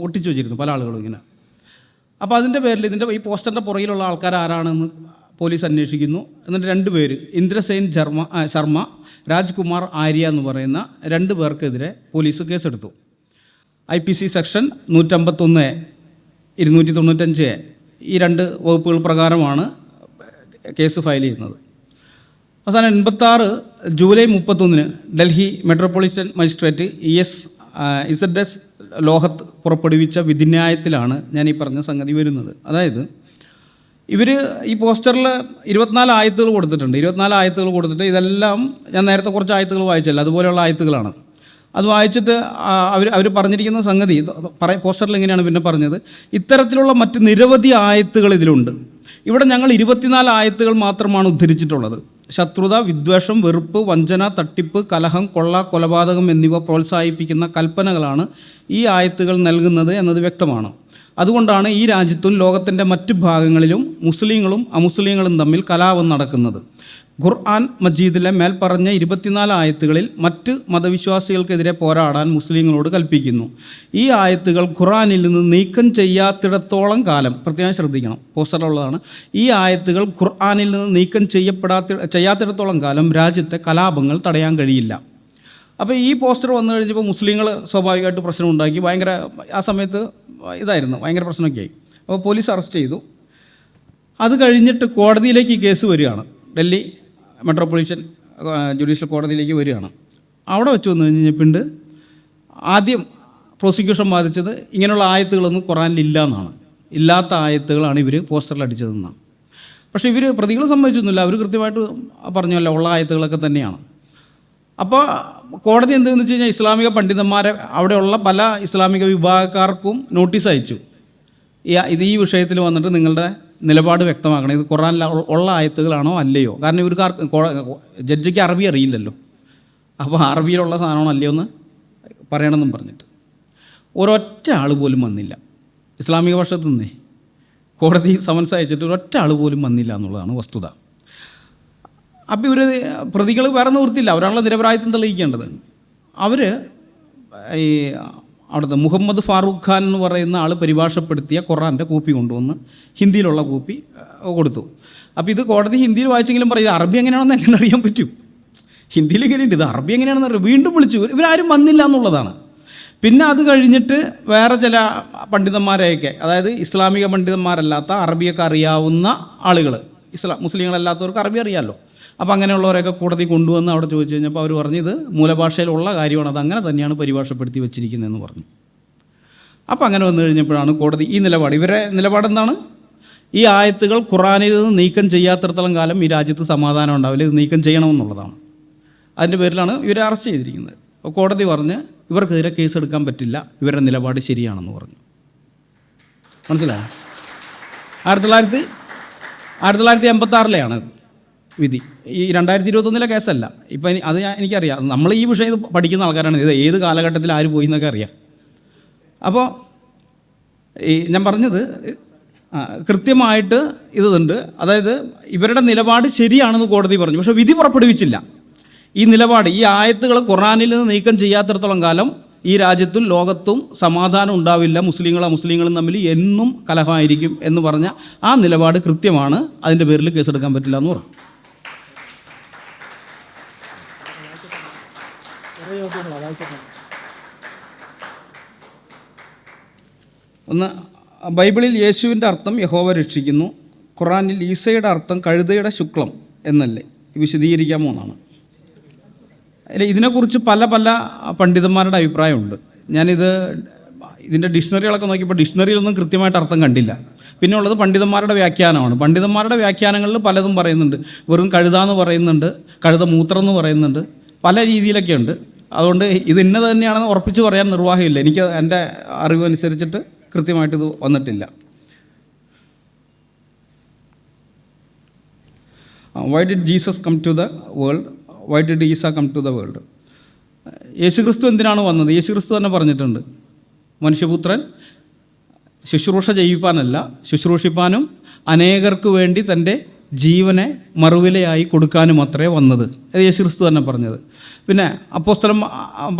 ഒട്ടിച്ചു വെച്ചിരുന്നു പല ആളുകളും ഇങ്ങനെ. അപ്പോൾ അതിൻ്റെ പേരിൽ ഈ പോസ്റ്ററിൻ്റെ പുറകിലുള്ള ആൾക്കാർ ആരാണെന്ന് പോലീസ് അന്വേഷിക്കുന്നു. എന്നിട്ട് 2 പേര്, ഇന്ദ്രസേൻ ശർമ്മ, രാജ്കുമാർ ആര്യ എന്ന് പറയുന്ന 2 പേർക്കെതിരെ പോലീസ് കേസെടുത്തു. IPC സെക്ഷൻ 151A, 295A ഈ 2 വകുപ്പുകൾ പ്രകാരമാണ് കേസ് ഫയൽ ചെയ്യുന്നത്. അവസാനം 86 July 31 Delhi metropolitan magistrate ES ലോഹത്ത് പുറപ്പെടുവിച്ച വിധിന്യായത്തിലാണ് ഞാൻ ഈ പറഞ്ഞ സംഗതി വരുന്നത്. അതായത് ഇവർ ഈ പോസ്റ്ററിൽ 24 ആയത്തുകൾ കൊടുത്തിട്ടുണ്ട്. 24 ആയത്തുകൾ കൊടുത്തിട്ട് ഇതെല്ലാം ഞാൻ നേരത്തെ കുറച്ച് ആയത്തുകൾ വായിച്ചല്ല, അതുപോലെയുള്ള ആയത്തുകളാണ്. അത് വായിച്ചിട്ട് അവർ പറഞ്ഞിരിക്കുന്ന സംഗതി പോസ്റ്ററിൽ ഇങ്ങനെയാണ് പിന്നെ പറഞ്ഞത്, ഇത്തരത്തിലുള്ള മറ്റ് നിരവധി ആയത്തുകൾ ഇതിലുണ്ട്. ഇവിടെ ഞങ്ങൾ 24 ആയത്തുകൾ മാത്രമാണ് ഉദ്ധരിച്ചിട്ടുള്ളത്. ശത്രുത, വിദ്വേഷം, വെറുപ്പ്, വഞ്ചന, തട്ടിപ്പ്, കലഹം, കൊള്ള, കൊലപാതകം എന്നിവ പ്രോത്സാഹിപ്പിക്കുന്ന കൽപ്പനകളാണ് ഈ ആയത്തുകൾ നൽകുന്നത് എന്നത് വ്യക്തമാണ്. അതുകൊണ്ടാണ് ഈ രാജ്യത്തും ലോകത്തിൻ്റെ മറ്റ് ഭാഗങ്ങളിലും മുസ്ലിങ്ങളും അമുസ്ലിങ്ങളും തമ്മിൽ കലാപം നടക്കുന്നത്. ഖുർആൻ മജീദിലെ മേൽപ്പറഞ്ഞ 24 ആയത്തുകളിൽ മറ്റ് മതവിശ്വാസികൾക്കെതിരെ പോരാടാൻ മുസ്ലിങ്ങളോട് കൽപ്പിക്കുന്നു. ഈ ആയത്തുകൾ ഖുർആനിൽ നിന്ന് നീക്കം ചെയ്യാത്തിടത്തോളം കാലം, പ്രത്യേകം ശ്രദ്ധിക്കണം, പോസ്റ്ററിലുള്ളതാണ്, ഈ ആയത്തുകൾ ഖുർആനിൽ നിന്ന് നീക്കം ചെയ്യാത്തിടത്തോളം കാലം രാജ്യത്തെ കലാപങ്ങൾ തടയാൻ കഴിയില്ല. അപ്പോൾ ഈ പോസ്റ്റർ വന്നു കഴിഞ്ഞപ്പോൾ മുസ്ലിങ്ങൾ സ്വാഭാവികമായിട്ട് പ്രശ്നമുണ്ടാക്കി. ഭയങ്കര ആ സമയത്ത് ഇതായിരുന്നു, ഭയങ്കര പ്രശ്നമൊക്കെ ആയി. അപ്പോൾ പോലീസ് അറസ്റ്റ് ചെയ്തു. അത് കഴിഞ്ഞിട്ട് കോടതിയിലേക്ക് ഈ കേസ് വരികയാണ്. ഡൽഹി മെട്രോപൊളിറ്റൻ ജുഡീഷ്യൽ കോടതിയിലേക്ക് വരികയാണ്. അവിടെ വെച്ച് വന്നു കഴിഞ്ഞപ്പോൾ ആദ്യം പ്രോസിക്യൂഷൻ വാദിച്ചത് ഇങ്ങനെയുള്ള ആയത്തുകളൊന്നും ഖുറാനിലില്ല എന്നാണ്. ഇല്ലാത്ത ആയത്തുകളാണ് ഇവർ പോസ്റ്ററിൽ അടിച്ചതെന്നാണ്. പക്ഷേ ഇവർ പ്രതികൾ സമ്മതിച്ചൊന്നുമില്ല, അവർ കൃത്യമായിട്ട് പറഞ്ഞല്ലോ ഉള്ള ആയത്തുകളൊക്കെ തന്നെയാണ്. അപ്പോൾ കോടതി എന്തെന്ന് വെച്ച് കഴിഞ്ഞാൽ ഇസ്ലാമിക പണ്ഡിതന്മാരെ, അവിടെയുള്ള പല ഇസ്ലാമിക വിഭാഗക്കാർക്കും നോട്ടീസ് അയച്ചു. ഈ വിഷയത്തിൽ വന്നിട്ട് നിങ്ങളുടെ നിലപാട് വ്യക്തമാക്കണം, ഇത് ഖുറാനിൽ ഉള്ള ആയത്തുകളാണോ അല്ലയോ. കാരണം ഇവർക്ക് ജഡ്ജിക്ക് അറബി അറിയില്ലല്ലോ, അപ്പോൾ അറബിയിലുള്ള സാധനമാണോ അല്ലയോ എന്ന് പറയണമെന്നും പറഞ്ഞിട്ട് ഒരൊറ്റ ആൾ പോലും വന്നില്ല. ഇസ്ലാമിക പക്ഷത്തു നിന്നേ കോടതി സമൻസ് അയച്ചിട്ട് ഒരൊറ്റ ആൾ പോലും വന്നില്ല എന്നുള്ളതാണ് വസ്തുത. അപ്പോൾ ഇവർ പ്രതികൾ വേറെ നിവൃത്തിയില്ല, അവരാണല്ലോ നിരപരാധിത്വം തെളിയിക്കേണ്ടത്. അവർ ഈ അവിടുത്തെ മുഹമ്മദ് ഫാറൂഖ് ഖാൻ എന്ന് പറയുന്ന ആൾ പരിഭാഷപ്പെടുത്തിയ ഖുറാൻ്റെ കോപ്പി കൊണ്ടുവന്ന് ഹിന്ദിയിലുള്ള കോപ്പി കൊടുത്തു. അപ്പോൾ ഇത് കോടതി ഹിന്ദിയിൽ വായിച്ചെങ്കിലും പറയും അറബി എങ്ങനെയാണെന്ന് എങ്ങനെ അറിയാൻ പറ്റും, ഹിന്ദിയിൽ ഇങ്ങനെയുണ്ട്, ഇത് അറബി എങ്ങനെയാണെന്ന് അറിയാം. വീണ്ടും വിളിച്ചു, ഇവരാരും വന്നില്ല എന്നുള്ളതാണ്. പിന്നെ അത് കഴിഞ്ഞിട്ട് വേറെ ചില പണ്ഡിതന്മാരെയൊക്കെ, അതായത് ഇസ്ലാമിക പണ്ഡിതന്മാരല്ലാത്ത അറബിയൊക്കെ അറിയാവുന്ന ആളുകൾ, മുസ്ലിങ്ങളല്ലാത്തവർക്ക് അറബി അറിയാമല്ലോ, അപ്പോൾ അങ്ങനെയുള്ളവരൊക്കെ കോടതി കൊണ്ടുവന്ന് അവിടെ ചോദിച്ചു കഴിഞ്ഞപ്പോൾ അവർ പറഞ്ഞു ഇത് മൂലഭാഷയിലുള്ള കാര്യമാണ്, അത് അങ്ങനെ തന്നെയാണ് പരിഭാഷപ്പെടുത്തി വെച്ചിരിക്കുന്നതെന്ന് പറഞ്ഞു. അപ്പോൾ അങ്ങനെ വന്നു കഴിഞ്ഞപ്പോഴാണ് കോടതി ഈ നിലപാട്, ഇവരുടെ നിലപാടെന്താണ്, ഈ ആയത്തുകൾ ഖുറാനിൽ നിന്ന് നീക്കം ചെയ്യാത്തിടത്തോളം കാലം ഈ രാജ്യത്ത് സമാധാനം ഉണ്ടാവില്ല, ഇത് നീക്കം ചെയ്യണമെന്നുള്ളതാണ്. അതിൻ്റെ പേരിലാണ് ഇവരെ അറസ്റ്റ് ചെയ്തിരിക്കുന്നത്. അപ്പോൾ കോടതി പറഞ്ഞ് ഇവർക്കെതിരെ കേസെടുക്കാൻ പറ്റില്ല, ഇവരുടെ നിലപാട് ശരിയാണെന്ന് പറഞ്ഞു. മനസ്സിലായോ? 1986 വിധി. ഈ 2021 കേസല്ല. ഇപ്പം അത് എനിക്കറിയാം, നമ്മൾ ഈ വിഷയം പഠിക്കുന്ന ആൾക്കാരാണ്, ഇത് ഏത് കാലഘട്ടത്തിൽ ആര് പോയി എന്നൊക്കെ അറിയാം. അപ്പോൾ ഈ ഞാൻ പറഞ്ഞത് കൃത്യമായിട്ട് ഇതുണ്ട്. അതായത് ഇവരുടെ നിലപാട് ശരിയാണെന്ന് കോടതി പറഞ്ഞു, പക്ഷേ വിധി പുറപ്പെടുവിച്ചില്ല. ഈ നിലപാട്, ഈ ആയത്തുകൾ ഖുറാനിൽ നിന്ന് നീക്കം ചെയ്യാത്തിടത്തോളം കാലം ഈ രാജ്യത്തും ലോകത്തും സമാധാനം ഉണ്ടാവില്ല, മുസ്ലിങ്ങളും തമ്മിൽ എന്നും കലഹമായിരിക്കും എന്ന് പറഞ്ഞ ആ നിലപാട് കൃത്യമാണ്. അതിൻ്റെ പേരിൽ കേസെടുക്കാൻ പറ്റില്ല എന്ന് പറഞ്ഞു. ഒന്ന്, ബൈബിളിൽ യേശുവിൻ്റെ അർത്ഥം യഹോവ രക്ഷിക്കുന്നു, ഖുറാനിൽ ഈസയുടെ അർത്ഥം കഴുതയുടെ ശുക്ലം എന്നല്ലേ വിശദീകരിക്കാമോ എന്നാണ്. അല്ല, ഇതിനെക്കുറിച്ച് പല പണ്ഡിതന്മാരുടെ അഭിപ്രായമുണ്ട്. ഇതിൻ്റെ ഡിക്ഷണറികളൊക്കെ നോക്കിയപ്പോൾ ഡിക്ഷണറിയിലൊന്നും കൃത്യമായിട്ട് അർത്ഥം കണ്ടില്ല. പിന്നെ ഉള്ളത് പണ്ഡിതന്മാരുടെ വ്യാഖ്യാനമാണ്. പണ്ഡിതന്മാരുടെ വ്യാഖ്യാനങ്ങളിൽ പലതും പറയുന്നുണ്ട്. വെറും കഴുത എന്ന് പറയുന്നുണ്ട്, കഴുത മൂത്രം എന്ന് പറയുന്നുണ്ട്, പല രീതിയിലൊക്കെ ഉണ്ട്. അതുകൊണ്ട് ഇത് ഇന്നത് തന്നെയാണെന്ന് ഉറപ്പിച്ച് പറയാൻ നിർവാഹമില്ല. എനിക്ക് എൻ്റെ അറിവനുസരിച്ചിട്ട് കൃത്യമായിട്ട് ഇത് വന്നിട്ടില്ല. Why did Jesus come to the world? Why did Isa come to the world? യേശുക്രിസ്തു എന്തിനാണ് വന്നത്? യേശുക്രിസ്തു തന്നെ പറഞ്ഞിട്ടുണ്ട്, മനുഷ്യപുത്രൻ ശുശ്രൂഷ ചെയ്യിപ്പാനല്ല, ശുശ്രൂഷിപ്പാനും അനേകർക്ക് വേണ്ടി തൻ്റെ ജീവനെ മറുവിലയായി കൊടുക്കാനും അത്രേ വന്നത്. അത് യേശുക്രിസ്തു തന്നെ പറഞ്ഞത്. പിന്നെ അപ്പോസ്തലൻ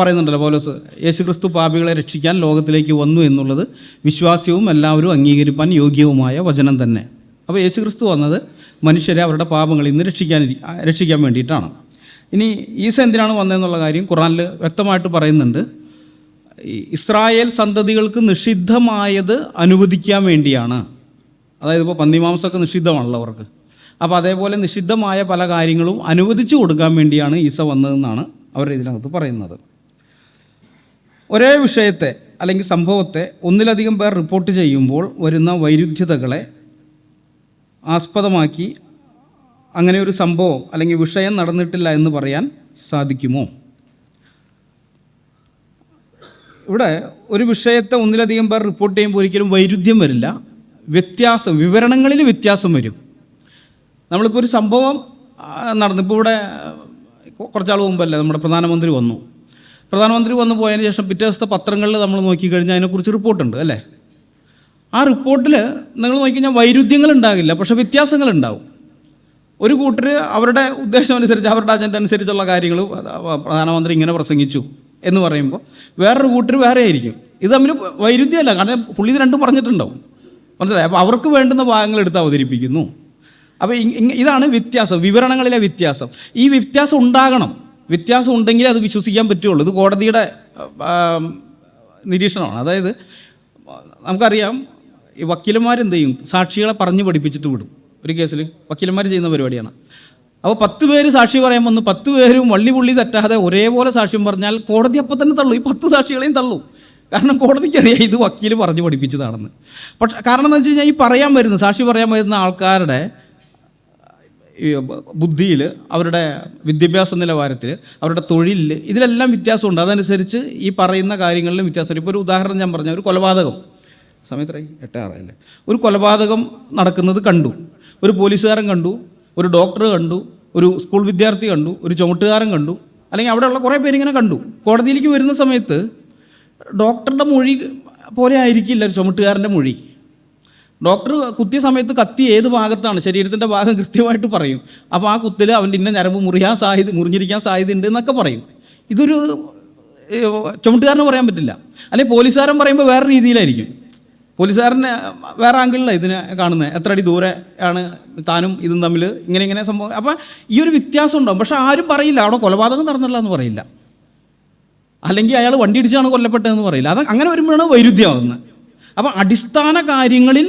പറയുന്നുണ്ടല്ലോ പൗലോസ്, യേശുക്രിസ്തു പാപികളെ രക്ഷിക്കാൻ ലോകത്തിലേക്ക് വന്നു എന്നുള്ളത് വിശ്വാസ്യവും എല്ലാവരും അംഗീകരിപ്പാൻ യോഗ്യവുമായ വചനം തന്നെ. അപ്പോൾ യേശുക്രിസ്തു വന്നത് മനുഷ്യരെ അവരുടെ പാപങ്ങളിൽ നിന്ന് രക്ഷിക്കാൻ വേണ്ടിയിട്ടാണ്. ഇനി ഈസ എന്തിനാണ് വന്നതെന്നുള്ള കാര്യം ഖുറാനിൽ വ്യക്തമായിട്ട് പറയുന്നുണ്ട്. ഇസ്രായേൽ സന്തതികൾക്ക് നിഷിദ്ധമായത് അനുവദിക്കാൻ വേണ്ടിയാണ്. അതായത് ഇപ്പോൾ പന്നിമാംസമൊക്കെ നിഷിദ്ധമാണല്ലോ അവർക്ക്. അപ്പോൾ അതേപോലെ നിഷിദ്ധമായ പല കാര്യങ്ങളും അനുവദിച്ചു കൊടുക്കാൻ വേണ്ടിയാണ് ഈസ വന്നതെന്നാണ് അവർ ഇതിനകത്ത് പറയുന്നത്. ഒരേ വിഷയത്തെ അല്ലെങ്കിൽ സംഭവത്തെ ഒന്നിലധികം പേർ റിപ്പോർട്ട് ചെയ്യുമ്പോൾ വരുന്ന വൈരുദ്ധ്യതകളെ ആസ്പദമാക്കി അങ്ങനെ ഒരു സംഭവം അല്ലെങ്കിൽ വിഷയം നടന്നിട്ടില്ല എന്ന് പറയാൻ സാധിക്കുമോ? ഇവിടെ ഒരു വിഷയത്തെ ഒന്നിലധികം പേർ റിപ്പോർട്ട് ചെയ്യുമ്പോൾ ഒരിക്കലും വൈരുദ്ധ്യം വരില്ല, വിവരണങ്ങളിൽ വ്യത്യാസം വരും. നമ്മളിപ്പോൾ ഒരു സംഭവം നടന്നു, ഇപ്പോൾ ഇവിടെ കുറച്ചാൾ മുമ്പല്ലേ നമ്മുടെ പ്രധാനമന്ത്രി വന്നു പോയതിന് ശേഷം പിറ്റേ ദിവസത്തെ പത്രങ്ങളിൽ നമ്മൾ നോക്കിക്കഴിഞ്ഞാൽ അതിനെക്കുറിച്ച് റിപ്പോർട്ടുണ്ട് അല്ലേ. ആ റിപ്പോർട്ടിൽ നിങ്ങൾ നോക്കിക്കഴിഞ്ഞാൽ വൈരുദ്ധ്യങ്ങൾ ഉണ്ടാകില്ല, പക്ഷേ വ്യത്യാസങ്ങളുണ്ടാവും. ഒരു കൂട്ടർ അവരുടെ ഉദ്ദേശം അനുസരിച്ച് അവരുടെ അജണ്ട അനുസരിച്ചുള്ള കാര്യങ്ങൾ പ്രധാനമന്ത്രി ഇങ്ങനെ പ്രസംഗിച്ചു എന്ന് പറയുമ്പോൾ വേറൊരു കൂട്ടർ വേറെ ആയിരിക്കും. ഇത് തമ്മിൽ വൈരുദ്ധ്യമല്ല, കാരണം പുള്ളി ഇത് രണ്ടും പറഞ്ഞിട്ടുണ്ടാവും, മനസ്സിലായി. അപ്പോൾ അവർക്ക് വേണ്ടുന്ന ഭാഗങ്ങൾ എടുത്ത് അവതരിപ്പിക്കുന്നു. അപ്പോൾ ഇതാണ് വ്യത്യാസം, വിവരണങ്ങളിലെ വ്യത്യാസം. ഈ വ്യത്യാസം ഉണ്ടാകണം, വ്യത്യാസം ഉണ്ടെങ്കിലേ അത് വിശ്വസിക്കാൻ പറ്റുള്ളൂ. ഇത് കോടതിയുടെ നിരീക്ഷണമാണ്. അതായത് നമുക്കറിയാം, ഈ വക്കീലന്മാരെന്ത് ചെയ്യും, സാക്ഷികളെ പറഞ്ഞ് പഠിപ്പിച്ചിട്ട് വിടും. ഒരു കേസിൽ വക്കീലന്മാർ ചെയ്യുന്ന പരിപാടിയാണ്. അപ്പോൾ 10 പേര് സാക്ഷി പറയാൻ വന്ന് 10 പേരും വള്ളി തെറ്റാതെ ഒരേപോലെ സാക്ഷ്യം പറഞ്ഞാൽ കോടതി അപ്പം തന്നെ തള്ളു, ഈ 10 സാക്ഷികളെയും തള്ളു. കാരണം കോടതിക്കറിയാം ഇത് വക്കീൽ പറഞ്ഞ് പഠിപ്പിച്ചതാണെന്ന്. പക്ഷേ കാരണം എന്താ വെച്ച് കഴിഞ്ഞാൽ ഈ സാക്ഷി പറയാൻ വരുന്ന ആൾക്കാരുടെ ബുദ്ധിയിൽ, അവരുടെ വിദ്യാഭ്യാസ നിലവാരത്തിൽ, അവരുടെ തൊഴിലിൽ, ഇതിലെല്ലാം വ്യത്യാസമുണ്ട്. അതനുസരിച്ച് ഈ പറയുന്ന കാര്യങ്ങളിലും വ്യത്യാസമുണ്ട്. ഇപ്പോൾ ഒരു ഉദാഹരണം ഞാൻ പറഞ്ഞ, ഒരു കൊലപാതകം സമയത്തായി 8:06 ഒരു കൊലപാതകം നടക്കുന്നത് കണ്ടു, ഒരു പോലീസുകാരൻ കണ്ടു, ഒരു ഡോക്ടർ കണ്ടു, ഒരു സ്കൂൾ വിദ്യാർത്ഥി കണ്ടു, ഒരു ചുമട്ടുകാരൻ കണ്ടു, അല്ലെങ്കിൽ അവിടെയുള്ള കുറേ പേരിങ്ങനെ കണ്ടു. കോടതിയിലേക്ക് വരുന്ന സമയത്ത് ഡോക്ടറുടെ മൊഴി പോലെ ആയിരിക്കില്ല ഒരു ചുമട്ടുകാരൻ്റെ മൊഴി. ഡോക്ടർ കുത്തിയ സമയത്ത് കത്തി ഏത് ഭാഗത്താണ്, ശരീരത്തിൻ്റെ ഭാഗം കൃത്യമായിട്ട് പറയും. അപ്പോൾ ആ കുത്തിൽ അവൻ്റെ ഇന്ന ഞരമ്പ് മുറിഞ്ഞിരിക്കാൻ സാധ്യതയുണ്ട് എന്നൊക്കെ പറയും. ഇതൊരു ചുമട്ടുകാരന് പറയാൻ പറ്റില്ല. അല്ലെങ്കിൽ പോലീസുകാരൻ പറയുമ്പോൾ വേറെ രീതിയിലായിരിക്കും. പോലീസുകാരന് വേറെ ആംഗിളിലാണ് ഇതിനെ കാണുന്നത്, എത്ര അടി ദൂരെ ആണ് താനും ഇതും തമ്മിൽ ഇങ്ങനെ സംഭവം. അപ്പോൾ ഈ ഒരു വ്യത്യാസം ഉണ്ടാവും. പക്ഷേ ആരും പറയില്ല അവിടെ കൊലപാതകം നടന്നില്ല എന്ന് പറയില്ല, അല്ലെങ്കിൽ അയാൾ വണ്ടി ഇടിച്ചാണ് കൊല്ലപ്പെട്ടതെന്ന് പറയില്ല. അത് അങ്ങനെ വരുമ്പോഴാണ് വൈരുദ്ധ്യമാകുന്നത്. അപ്പോൾ അടിസ്ഥാന കാര്യങ്ങളിൽ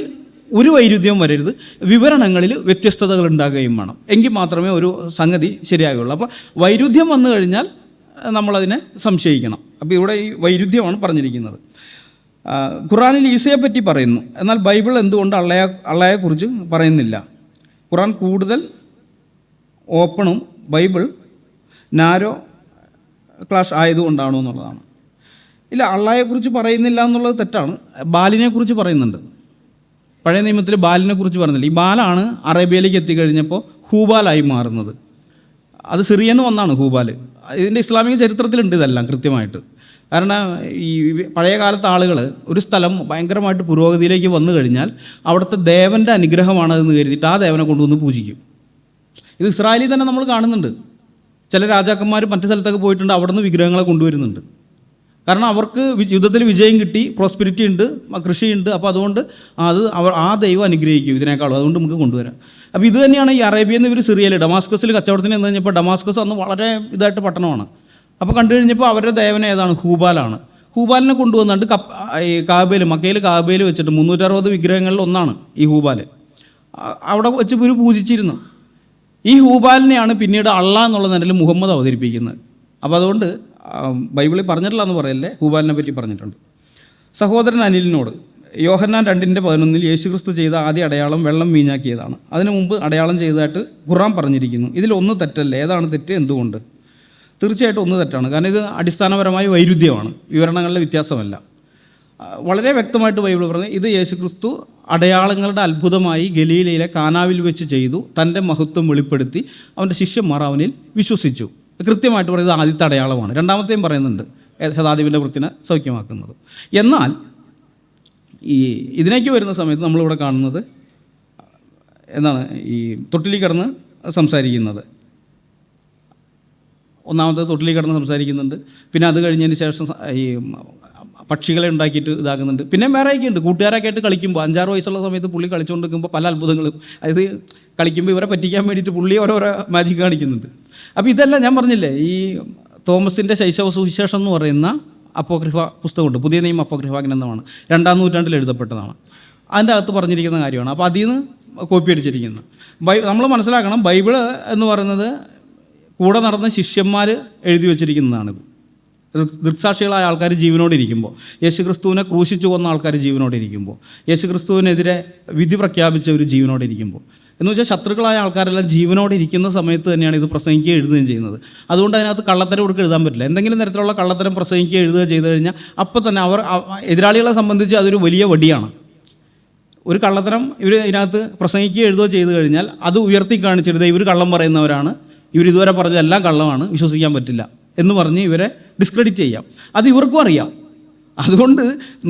ഒരു വൈരുദ്ധ്യം വരരുത്, വിവരണങ്ങളിൽ വ്യത്യസ്തതകൾ ഉണ്ടാകുകയും വേണം. എങ്കിൽ മാത്രമേ ഒരു സംഗതി ശരിയാകുള്ളൂ. അപ്പോൾ വൈരുദ്ധ്യം വന്നു കഴിഞ്ഞാൽ നമ്മളതിനെ സംശയിക്കണം. അപ്പോൾ ഇവിടെ ഈ വൈരുദ്ധ്യമാണ് പറഞ്ഞിരിക്കുന്നത്. ഖുറാനിൽ ഈസയെ പറ്റി പറയുന്നു, എന്നാൽ ബൈബിൾ എന്തുകൊണ്ട് അള്ളായെക്കുറിച്ച് പറയുന്നില്ല? ഖുറാൻ കൂടുതൽ ഓപ്പണും ബൈബിൾ നാരോ ക്ലാഷ് ആയതുകൊണ്ടാണോ എന്നുള്ളതാണ്. ഇല്ല, അള്ളായെക്കുറിച്ച് പറയുന്നില്ല എന്നുള്ളത് തെറ്റാണ്. ബാലിനെക്കുറിച്ച് പറയുന്നുണ്ട്. പഴയ നിയമത്തിൽ ബാലിനെക്കുറിച്ച് പറയുന്നില്ല. ഈ ബാലാണ് അറേബ്യയിലേക്ക് എത്തിക്കഴിഞ്ഞപ്പോൾ ഹൂബാലായി മാറുന്നത്. അത് സിറിയെന്ന് വന്നാണ് ഹൂബാൽ. ഇതിൻ്റെ ഇസ്ലാമിക ചരിത്രത്തിലുണ്ട് ഇതെല്ലാം കൃത്യമായിട്ട്. കാരണം ഈ പഴയ കാലത്തെ ആളുകൾ ഒരു സ്ഥലം ഭയങ്കരമായിട്ട് പുരോഗതിയിലേക്ക് വന്നു കഴിഞ്ഞാൽ അവിടുത്തെ ദേവൻ്റെ അനുഗ്രഹമാണതെന്ന് കരുതിയിട്ട് ആ ദേവനെ കൊണ്ടുവന്ന് പൂജിക്കും. ഇത് ഇസ്രായേലിൽ തന്നെ നമ്മൾ കാണുന്നുണ്ട്. ചില രാജാക്കന്മാർ മറ്റു സ്ഥലത്തൊക്കെ പോയിട്ടുണ്ട്, അവിടെ നിന്ന് വിഗ്രഹങ്ങളെ കൊണ്ടുവരുന്നുണ്ട്. കാരണം അവർക്ക് യുദ്ധത്തിൽ വിജയം കിട്ടി, പ്രോസ്പെരിറ്റി ഉണ്ട്, കൃഷിയുണ്ട്. അപ്പോൾ അതുകൊണ്ട് ആ ദൈവം അനുഗ്രഹിക്കും ഇതിനേക്കാളും, അതുകൊണ്ട് നമുക്ക് കൊണ്ടുവരാം. അപ്പോൾ ഇത് തന്നെയാണ് ഈ അറേബ്യയിൽ നിന്ന് ഇവർ സിറിയയിൽ ഡമാസ്കസിൽ കച്ചവടത്തിന് എന്ന് കഴിഞ്ഞപ്പോൾ, ഡമാസ്കസ് അന്ന് വളരെ ഇതായിട്ട് പട്ടണമാണ്. അപ്പോൾ കണ്ടു കഴിഞ്ഞപ്പോൾ അവരുടെ ദേവന ഏതാണ്? ഹൂബാലാണ്. ഹൂബാലിനെ കൊണ്ടുവന്നിട്ട് ഈ കാബയിൽ, മക്കയിൽ കാബയിൽ വെച്ചിട്ട് 360 വിഗ്രഹങ്ങളിൽ ഒന്നാണ് ഈ ഹൂബാൽ. അവിടെ വെച്ച് ഇവർ പൂജിച്ചിരുന്നു. ഈ ഹൂബാലിനെയാണ് പിന്നീട് അള്ളാഹ് എന്നുള്ള നിലയിൽ മുഹമ്മദ് അവതരിപ്പിക്കുന്നത്. അപ്പോൾ അതുകൊണ്ട് ബൈബിളിൽ പറഞ്ഞിട്ടില്ല എന്ന് പറയല്ലേ, ഹൂബാലിനെ പറ്റി പറഞ്ഞിട്ടുണ്ട്. സഹോദരൻ അനിലിനോട് യോഹന്നാൻ 2:11 യേശുക്രിസ്തു ചെയ്ത ആദ്യ അടയാളം വെള്ളം വീഞ്ഞാക്കിയതാണ്. അതിനു മുമ്പ് അടയാളം ചെയ്തതായിട്ട് ഖുർആൻ പറഞ്ഞിരിക്കുന്നു. ഇതിലൊന്ന് തെറ്റല്ലേ? ഏതാണ് തെറ്റ്? എന്തുകൊണ്ട്? തീർച്ചയായിട്ടും ഒന്ന് തെറ്റാണ്. കാരണം ഇത് അടിസ്ഥാനപരമായി വൈരുദ്ധ്യമാണ്, വിവരണങ്ങളിലെ വ്യത്യാസമല്ല. വളരെ വ്യക്തമായിട്ട് ബൈബിൾ പറഞ്ഞത് ഇത് യേശുക്രിസ്തു അടയാളങ്ങളുടെ അത്ഭുതമായി ഗലീലയിലെ കാനാവിൽ വെച്ച് ചെയ്തു, തൻ്റെ മഹത്വം വെളിപ്പെടുത്തി, അവൻ്റെ ശിഷ്യന്മാർ അവനിൽ വിശ്വസിച്ചു. കൃത്യമായിട്ട് പറയുന്നത് ആദ്യത്തെ അടയാളമാണ്. രണ്ടാമത്തെയും പറയുന്നുണ്ട്, ശതാധിപൻ്റെ വൃത്തിനെ സൗഖ്യമാക്കുന്നത്. എന്നാൽ ഇതിലേക്ക് വരുന്ന സമയത്ത് നമ്മളിവിടെ കാണുന്നത് എന്താണ്? ഈ തൊട്ടിലി കിടന്ന് സംസാരിക്കുന്നത്. ഒന്നാമത്തെ തൊട്ടിലി കിടന്ന് സംസാരിക്കുന്നുണ്ട്. പിന്നെ അത് കഴിഞ്ഞതിന് ശേഷം ഈ പക്ഷികളെ ഉണ്ടാക്കിയിട്ട് ഇതാക്കുന്നുണ്ട്. പിന്നെ വേറെയൊക്കെ ഉണ്ട്. കൂട്ടുകാരൊക്കെ ആയിട്ട് കളിക്കുമ്പോൾ 5-6 വയസ്സുള്ള സമയത്ത് പുള്ളി കളിച്ചുകൊണ്ടിരിക്കുമ്പോൾ പല അത്ഭുതങ്ങളും, അതായത് കളിക്കുമ്പോൾ ഇവരെ പറ്റിക്കാൻ വേണ്ടിയിട്ട് പുള്ളി ഓരോരോ മാജിക് കാണിക്കുന്നുണ്ട്. അപ്പോൾ ഇതെല്ലാം ഞാൻ പറഞ്ഞില്ലേ, ഈ തോമസിൻ്റെ ശൈശവ സുവിശേഷം എന്ന് പറയുന്ന അപ്പോക്രിഫ പുസ്തകമുണ്ട്. പുതിയ നിയമ അപ്പോക്രിഫ ഗ്രന്ഥമാണ്, 2-ാം നൂറ്റാണ്ടിൽ എഴുതപ്പെട്ടതാണ്. അതിൻ്റെ അകത്ത് പറഞ്ഞിരിക്കുന്ന കാര്യമാണ്. അപ്പോൾ അതിൽ നിന്ന് കോപ്പി അടിച്ചിരിക്കുന്നത്. നമ്മൾ മനസ്സിലാക്കണം, ബൈബിള് എന്ന് പറയുന്നത് കൂടെ നടന്ന ശിഷ്യന്മാർ എഴുതി വച്ചിരിക്കുന്നതാണിത്. ദൃക്സാക്ഷികളായ ആൾക്കാർ ജീവനോടെ ഇരിക്കുമ്പോൾ, യേശുക്രിസ്തുവിനെ ക്രൂശിച്ചു കൊന്ന ആൾക്കാർ ജീവനോടെ ഇരിക്കുമ്പോൾ, യേശുക്രിസ്തുവിനെതിരെ വിധി പ്രഖ്യാപിച്ചവർ ജീവനോടെ ഇരിക്കുമ്പോൾ, എന്ന് വെച്ചാൽ ശത്രുക്കളായ ആൾക്കാരെല്ലാം ജീവനോടെ ഇരിക്കുന്ന സമയത്ത് തന്നെയാണ് ഇത് പ്രസംഗിക്കുകയും എഴുതുകയും ചെയ്യുന്നത്. അതുകൊണ്ട് അതിനകത്ത് കള്ളത്തരം കൊടുക്കുക എഴുതാൻ പറ്റില്ല. എന്തെങ്കിലും തരത്തിലുള്ള കള്ളത്തരം പ്രസംഗിക്കുകയും എഴുതുക ചെയ്തു കഴിഞ്ഞാൽ അപ്പോൾ തന്നെ എതിരാളികളെ സംബന്ധിച്ച് അതൊരു വലിയ വടിയാണ്. ഒരു കള്ളത്തരം ഇവർ ഇതിനകത്ത് പ്രസംഗിക്കുകയോ എഴുതുകയോ ചെയ്തു കഴിഞ്ഞാൽ അത് ഉയർത്തി കാണിച്ചിട്ട് ഇവർ കള്ളം പറയുന്നവരാണ്, ഇവരിതുവരെ പറഞ്ഞതെല്ലാം കള്ളമാണ്, വിശ്വസിക്കാൻ പറ്റില്ല എന്ന് പറഞ്ഞ് ഇവരെ ഡിസ്ക്രെഡിറ്റ് ചെയ്യാം. അത് ഇവർക്കും അറിയാം. അതുകൊണ്ട്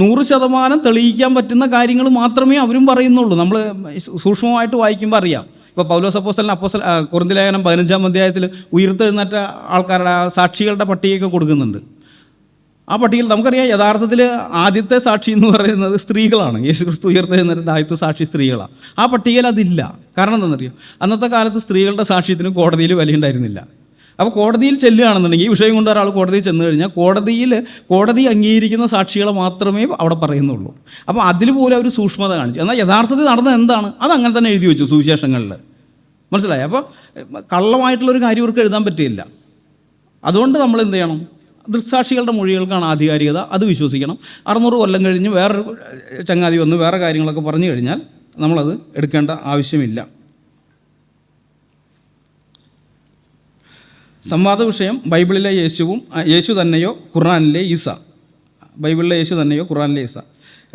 100% തെളിയിക്കാൻ പറ്റുന്ന കാര്യങ്ങൾ മാത്രമേ അവരും പറയുന്നുള്ളൂ. നമ്മൾ സൂക്ഷ്മമായിട്ട് വായിക്കുമ്പോൾ അറിയാം. ഇപ്പോൾ പൗലോസ് അപ്പോസ്തലൻ കൊരിന്ത്യർ ലേഖനം 15-ാം അധ്യായത്തിൽ ഉയർത്തെഴുന്നേറ്റ ആൾക്കാരുടെ സാക്ഷികളുടെ പട്ടികയൊക്കെ കൊടുക്കുന്നുണ്ട്. ആ പട്ടികയിൽ നമുക്കറിയാം യഥാർത്ഥത്തിൽ ആദ്യത്തെ സാക്ഷി എന്ന് പറയുന്നത് സ്ത്രീകളാണ്. യേശുക്രിസ്തു ഉയർത്തെഴുന്നേറ്റ ആദ്യത്തെ സാക്ഷി സ്ത്രീകളാണ്. ആ പട്ടികയിൽ അതില്ല. കാരണം എന്താണെന്നറിയോ? അന്നത്തെ കാലത്ത് സ്ത്രീകളുടെ സാക്ഷ്യത്തിന് കോടതിയിൽ വിലയുണ്ടായിരുന്നില്ല. അപ്പോൾ കോടതിയിൽ ചെല്ലുകയാണെന്നുണ്ടെങ്കിൽ ഈ വിഷയം കൊണ്ട് ഒരാൾ കോടതിയിൽ ചെന്ന് കഴിഞ്ഞാൽ കോടതി അംഗീകരിക്കുന്ന സാക്ഷികളെ മാത്രമേ അവിടെ പറയുന്നുള്ളൂ. അപ്പോൾ അതിൽ പോലും അവർ സൂക്ഷ്മത കാണിച്ചു. എന്നാൽ യഥാർത്ഥത്തിൽ നടന്നത് എന്താണ് അത് അങ്ങനെ തന്നെ എഴുതി വെച്ചു സുവിശേഷങ്ങളിൽ. മനസ്സിലായി? അപ്പോൾ കള്ളമായിട്ടുള്ളൊരു കാര്യം ഇവർക്ക് എഴുതാൻ പറ്റില്ല. അതുകൊണ്ട് നമ്മൾ എന്ത് ചെയ്യണം? ദൃക്സാക്ഷികളുടെ മൊഴികൾക്കാണ് ആധികാരികത, അത് വിശ്വസിക്കണം. 600 കൊല്ലം കഴിഞ്ഞ് വേറൊരു ചങ്ങാതി വന്ന് വേറെ കാര്യങ്ങളൊക്കെ പറഞ്ഞു കഴിഞ്ഞാൽ നമ്മളത് എടുക്കേണ്ട ആവശ്യമില്ല. സംവാദ വിഷയം ബൈബിളിലെ യേശു തന്നെയോ ഖുർആനിലെ ഈസ. ബൈബിളിലെ യേശു തന്നെയോ ഖുർആനിലെ ഈസ.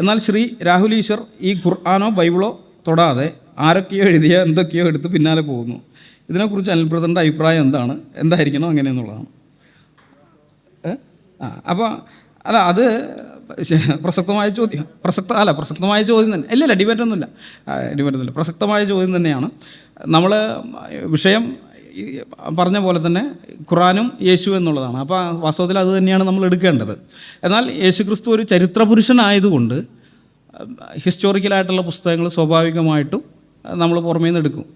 എന്നാൽ ശ്രീ രാഹുൽ ഈശ്വർ ഈ ഖുർആനോ ബൈബിളോ തൊടാതെ ആരൊക്കെയോ എഴുതിയ എന്തൊക്കെയോ എടുത്ത് പിന്നാലെ പോകുന്നു. ഇതിനെക്കുറിച്ച് അനിൽ ബ്രദറിൻ്റെ അഭിപ്രായം എന്തായിരിക്കണം അങ്ങനെയെന്നുള്ളതാണ്. അപ്പോൾ അത് പ്രസക്തമായ ചോദ്യം. പ്രസക്തമായ ചോദ്യം തന്നെ. ഇല്ല ഡിബേറ്റൊന്നുമില്ല. പ്രസക്തമായ ചോദ്യം തന്നെയാണ്. നമ്മൾ വിഷയം പറഞ്ഞ പോലെ തന്നെ ഖുറാനും യേശു എന്നുള്ളതാണ്. അപ്പോൾ വാസ്തവത്തിൽ അത് തന്നെയാണ് നമ്മൾ എടുക്കേണ്ടത്. എന്നാൽ യേശുക്രിസ്തു ഒരു ചരിത്ര പുരുഷനായതുകൊണ്ട് ഹിസ്റ്റോറിക്കലായിട്ടുള്ള പുസ്തകങ്ങൾ സ്വാഭാവികമായിട്ടും നമ്മൾ പുറമേ നിന്ന് എടുക്കും.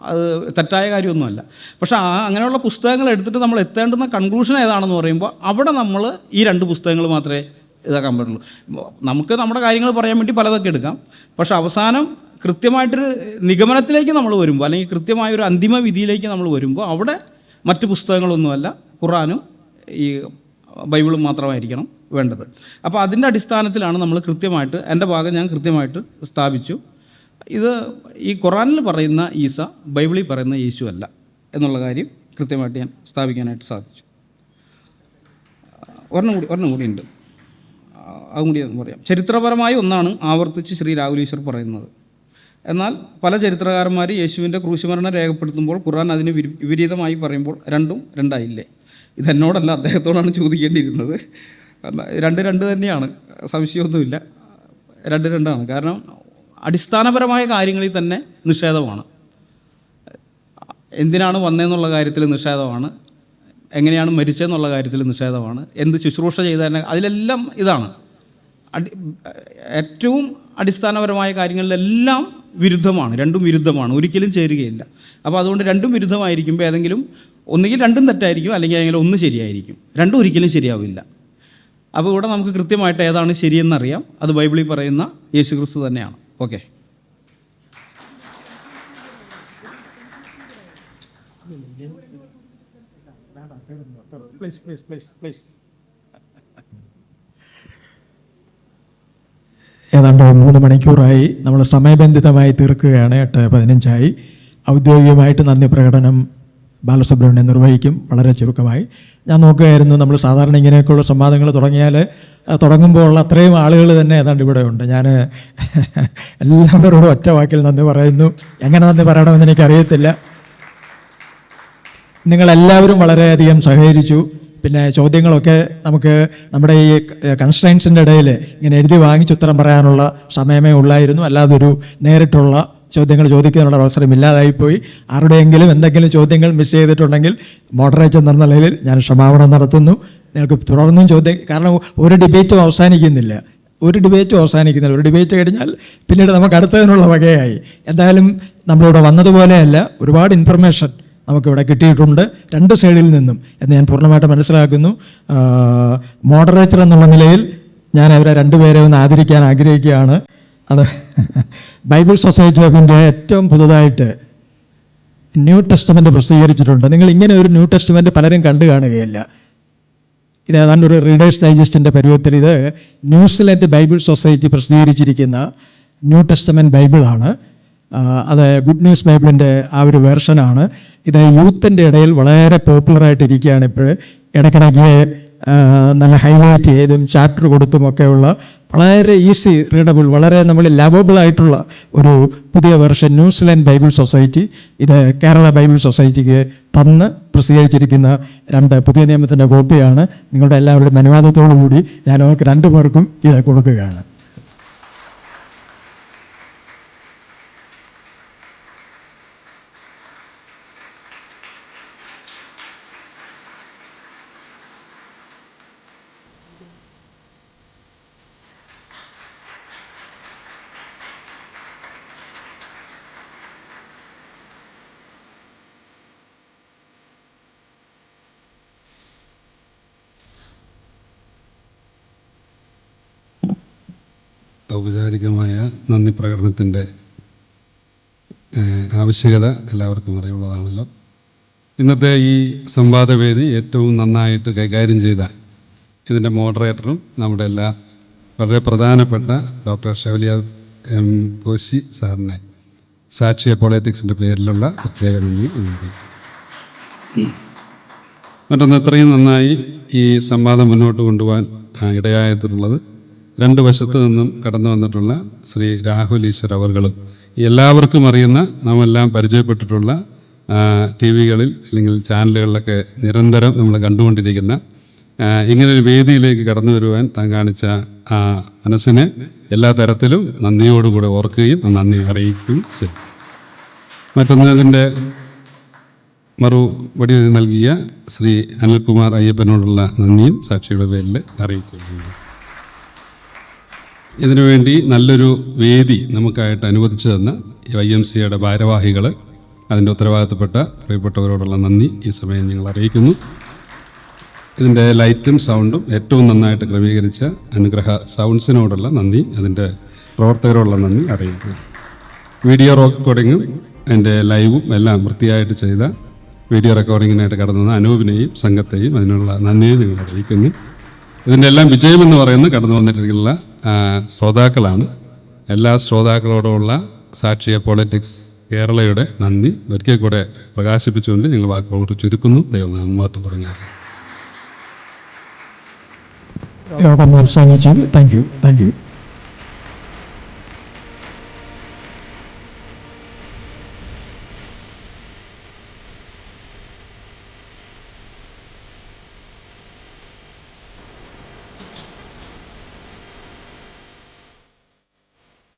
അത് തെറ്റായ കാര്യമൊന്നുമല്ല. പക്ഷേ അങ്ങനെയുള്ള പുസ്തകങ്ങൾ എടുത്തിട്ട് നമ്മൾ എത്തേണ്ടുന്ന കൺക്ലൂഷൻ ഏതാണെന്ന് പറയുമ്പോൾ അവിടെ നമ്മൾ ഈ 2 പുസ്തകങ്ങൾ മാത്രമേ ഇതാക്കാൻ പറ്റുള്ളൂ. നമുക്ക് നമ്മുടെ കാര്യങ്ങൾ പറയാൻ വേണ്ടി പലതൊക്കെ എടുക്കാം. പക്ഷേ അവസാനം കൃത്യമായിട്ടൊരു നിഗമനത്തിലേക്ക് നമ്മൾ വരുമ്പോൾ, അല്ലെങ്കിൽ കൃത്യമായൊരു അന്തിമ വിധിയിലേക്ക് നമ്മൾ വരുമ്പോൾ അവിടെ മറ്റ് പുസ്തകങ്ങളൊന്നുമല്ല, ഖുറാനും ഈ ബൈബിളും മാത്രമായിരിക്കണം വേണ്ടത്. അപ്പോൾ അതിൻ്റെ അടിസ്ഥാനത്തിലാണ് നമ്മൾ കൃത്യമായിട്ട്, എൻ്റെ ഭാഗം ഞാൻ കൃത്യമായിട്ട് സ്ഥാപിച്ചു. ഇത് ഈ ഖുറാനിൽ പറയുന്ന ഈസ ബൈബിളിൽ പറയുന്ന യേശു അല്ല എന്നുള്ള കാര്യം കൃത്യമായിട്ട് ഞാൻ സ്ഥാപിക്കാനായിട്ട് സാധിച്ചു. ഒരെണ്ണം കൂടി ഉണ്ട്, അതും കൂടി പറയാം. ചരിത്രപരമായ ഒന്നാണ് ആവർത്തിച്ച് ശ്രീ രാഹുൽ ഈശ്വർ പറയുന്നത്. എന്നാൽ പല ചരിത്രകാരന്മാർ യേശുവിൻ്റെ ക്രൂശുമരണം രേഖപ്പെടുത്തുമ്പോൾ ഖുർആൻ അതിന് വിപരീതമായി പറയുമ്പോൾ രണ്ടും രണ്ടായില്ലേ? ഇതെന്നോടല്ല, അദ്ദേഹത്തോടാണ് ചോദിക്കേണ്ടിയിരുന്നത്. രണ്ട് തന്നെയാണ്, സംശയമൊന്നുമില്ല. രണ്ടാണ്. കാരണം അടിസ്ഥാനപരമായ കാര്യങ്ങളിൽ തന്നെ നിഷേധമാണ്. എന്തിനാണ് വന്നതെന്നുള്ള കാര്യത്തിൽ നിഷേധമാണ്, എങ്ങനെയാണ് മരിച്ചതെന്നുള്ള കാര്യത്തിൽ നിഷേധമാണ്, എന്ത് ശുശ്രൂഷ ചെയ്തതിനെ, അതിലെല്ലാം ഇതാണ്. ഏറ്റവും അടിസ്ഥാനപരമായ കാര്യങ്ങളിലെല്ലാം വിരുദ്ധമാണ്. രണ്ടും വിരുദ്ധമാണ്, ഒരിക്കലും ചേരുകയില്ല. അപ്പോൾ അതുകൊണ്ട് രണ്ടും വിരുദ്ധമായിരിക്കുമ്പോൾ ഏതെങ്കിലും ഒന്നുകിൽ രണ്ടും തെറ്റായിരിക്കും, അല്ലെങ്കിൽ ഏതെങ്കിലും ഒന്ന് ശരിയായിരിക്കും. രണ്ടും ഒരിക്കലും ശരിയാവില്ല. അപ്പോൾ ഇവിടെ നമുക്ക് കൃത്യമായിട്ട് ഏതാണ് ശരിയെന്നറിയാം. അത് ബൈബിളിൽ പറയുന്ന യേശുക്രിസ്തു തന്നെയാണ്. Okay. Please please please please. ഏതാണ്ട് 3 മണിക്കൂറായി. നമ്മൾ സമയബന്ധിതമായി തീർക്കുകയാണ്. 8:15 ഔദ്യോഗികമായിട്ട് നന്ദി പ്രകടനം ബാലസുബ്രഹ്മണ്യൻ നിർവഹിക്കും. വളരെ ചുരുക്കമായി ഞാൻ നോക്കുകയായിരുന്നു. നമ്മൾ സാധാരണ ഇങ്ങനെയൊക്കെയുള്ള സംവാദങ്ങൾ തുടങ്ങുമ്പോൾ ഉള്ള അത്രയും ആളുകൾ തന്നെ ഏതാണ്ട് ഇവിടെ ഉണ്ട്. ഞാൻ എല്ലാവരോടും ഒറ്റ വാക്കിൽ നന്ദി പറയുന്നു. എങ്ങനെ നന്ദി പറയണമെന്ന് എനിക്കറിയത്തില്ല. നിങ്ങളെല്ലാവരും വളരെയധികം സഹകരിച്ചു. പിന്നെ ചോദ്യങ്ങളൊക്കെ നമുക്ക് നമ്മുടെ ഈ കൺസ്ട്രൈൻസിൻ്റെ ഇടയിൽ ഇങ്ങനെ എഴുതി വാങ്ങിച്ച് ഉത്തരം പറയാനുള്ള സമയമേ ഉള്ളായിരുന്നു. അല്ലാതെ ഒരു നേരിട്ടുള്ള ചോദ്യങ്ങൾ ചോദിക്കാനുള്ള അവസരം ഇല്ലാതായിപ്പോയി. ആരുടെയെങ്കിലും എന്തെങ്കിലും ചോദ്യങ്ങൾ മിസ് ചെയ്തിട്ടുണ്ടെങ്കിൽ മോഡറേറ്റർ എന്ന നിലയിൽ ഞാൻ ക്ഷമാപണം നടത്തുന്നു. നിങ്ങൾക്ക് തുടർന്നും കാരണം ഒരു ഡിബേറ്റും അവസാനിക്കുന്നില്ല. ഒരു ഡിബേറ്റ് കഴിഞ്ഞാൽ പിന്നീട് നമുക്ക് അടുത്തതിനുള്ള വകയായി. എന്തായാലും നമ്മളിവിടെ വന്നതുപോലെയല്ല, ഒരുപാട് ഇൻഫർമേഷൻ നമുക്കിവിടെ കിട്ടിയിട്ടുണ്ട് 2 സൈഡിൽ നിന്നും എന്ന് ഞാൻ പൂർണ്ണമായിട്ട് മനസ്സിലാക്കുന്നു. മോഡറേറ്റർ എന്നുള്ള നിലയിൽ ഞാൻ അവരെ 2 പേരെ ഒന്ന് ആദരിക്കാൻ ആഗ്രഹിക്കുകയാണ്. അത് ബൈബിൾ സൊസൈറ്റി ഓഫ് ഇന്ത്യ ഏറ്റവും പുതുതായിട്ട് ന്യൂ ടെസ്റ്റ്മെൻറ്റ് പ്രസിദ്ധീകരിച്ചിട്ടുണ്ട്. നിങ്ങൾ ഇങ്ങനെ ഒരു ന്യൂ ടെസ്റ്റ്മെൻറ്റ് പലരും കണ്ടു കാണുകയില്ല. ഇത് ഏതാണ്ട് ഒരു റീഡേഴ്സ് ഡൈജസ്റ്റിൻ്റെ പരുവത്തിൽ ഇത് ന്യൂസിലൻഡ് ബൈബിൾ സൊസൈറ്റി പ്രസിദ്ധീകരിച്ചിരിക്കുന്ന ന്യൂ ടെസ്റ്റ്മെൻറ്റ് ബൈബിളാണ്. അത് ഗുഡ് ന്യൂസ് ബൈബിളിൻ്റെ ആ ഒരു വേർഷനാണ്. ഇത് യൂത്തിൻ്റെ ഇടയിൽ വളരെ പോപ്പുലറായിട്ടിരിക്കുകയാണ് ഇപ്പോൾ. ഇടയ്ക്കിടയ്ക്ക് നല്ല ഹൈലൈറ്റ് ചെയ്തും ചാപ്റ്റർ കൊടുത്തുമൊക്കെയുള്ള വളരെ ഈസി റീഡബിൾ, വളരെ നമ്മൾ ലവബിൾ ആയിട്ടുള്ള ഒരു പുതിയ വെർഷൻ ന്യൂസിലൻഡ് ബൈബിൾ സൊസൈറ്റി ഇത് കേരള ബൈബിൾ സൊസൈറ്റിക്ക് തന്ന് പ്രസിദ്ധീകരിച്ചിരിക്കുന്ന 2 പുതിയ നിയമത്തിൻ്റെ കോപ്പിയാണ്. നിങ്ങളുടെ എല്ലാവരുടെയും അനുവാദത്തോടു കൂടി ഞാൻ അവർക്ക് 2 പേർക്കും ഇത് കൊടുക്കുകയാണ്. ഔപചാരികമായ നന്ദി പ്രകടനത്തിൻ്റെ ആവശ്യകത എല്ലാവർക്കും അറിയുള്ളതാണല്ലോ. ഇന്നത്തെ ഈ സംവാദവേദി ഏറ്റവും നന്നായിട്ട് കൈകാര്യം ചെയ്ത ഇതിൻ്റെ മോഡറേറ്ററും നമ്മുടെ എല്ലാ വളരെ പ്രധാനപ്പെട്ട ഡോക്ടർ ഷൗലിയ എം കോശി സാറിനെ സാക്ഷി അപ്പോളറ്റിക്സിൻ്റെ പേരിലുള്ള പ്രത്യേക നന്ദി. മറ്റൊന്ന്, ഇത്രയും നന്നായി ഈ സംവാദം മുന്നോട്ട് കൊണ്ടുപോകാൻ ഇടയായിട്ടുള്ളത് 2 വശത്തു നിന്നും കടന്നു വന്നിട്ടുള്ള ശ്രീ രാഹുൽ ഈശ്വർ അവർകളും എല്ലാവർക്കും അറിയുന്ന നാമെല്ലാം പരിചയപ്പെട്ടിട്ടുള്ള TV-കളിൽ അല്ലെങ്കിൽ ചാനലുകളിലൊക്കെ നിരന്തരം നമ്മൾ കണ്ടുകൊണ്ടിരിക്കുന്ന ഇങ്ങനൊരു വേദിയിലേക്ക് കടന്നു വരുവാൻ താൻ കാണിച്ച ആ മനസ്സിനെ എല്ലാ തരത്തിലും നന്ദിയോടുകൂടെ ഓർക്കുകയും നന്ദി അറിയിക്കുകയും ചെയ്യും. മറ്റൊന്ന്, അതിൻ്റെ മറുപടി നൽകിയ ശ്രീ അനിൽകുമാർ അയ്യപ്പനോടുള്ള നന്ദിയും സാക്ഷിയുടെ പേരിൽ അറിയിക്കുകയുണ്ട്. ഇതിനുവേണ്ടി നല്ലൊരു വേദി നമുക്കായിട്ട് അനുവദിച്ചു തന്ന YMCAയുടെ ഭാരവാഹികൾ, അതിൻ്റെ ഉത്തരവാദിത്തപ്പെട്ട പ്രിയപ്പെട്ടവരോടുള്ള നന്ദി ഈ സമയം ഞങ്ങൾ അറിയിക്കുന്നു. ഇതിൻ്റെ ലൈറ്റും സൗണ്ടും ഏറ്റവും നന്നായിട്ട് ക്രമീകരിച്ച അനുഗ്രഹ സൗണ്ട്സിനോടുള്ള നന്ദി, അതിൻ്റെ പ്രവർത്തകരോടുള്ള നന്ദി അറിയിക്കുന്നു. വീഡിയോ റെക്കോർഡിങ്ങും അതിൻ്റെ ലൈവും എല്ലാം വൃത്തിയായിട്ട് ചെയ്ത വീഡിയോ റെക്കോർഡിങ്ങിനായിട്ട് കടന്നു വന്ന അനൂപിനെയും സംഘത്തെയും അതിനുള്ള നന്ദിയും ഞങ്ങൾ അറിയിക്കുന്നു. ഇതിൻ്റെ എല്ലാം വിജയമെന്ന് പറയുന്നത് കടന്നു വന്നിട്ടുള്ള ശ്രോതാക്കളാണ്. എല്ലാ ശ്രോതാക്കളോടുമുള്ള സാക്ഷി അപ്പോളറ്റിക്സ് കേരളയുടെ നന്ദി ഒരിക്കൽ കൂടെ പ്രകാശിപ്പിച്ചുകൊണ്ട് ഞങ്ങൾ വാക്കുകളോട് ചുരുക്കുന്നു. ദൈവം മാത്രം തുടങ്ങി. Thank you.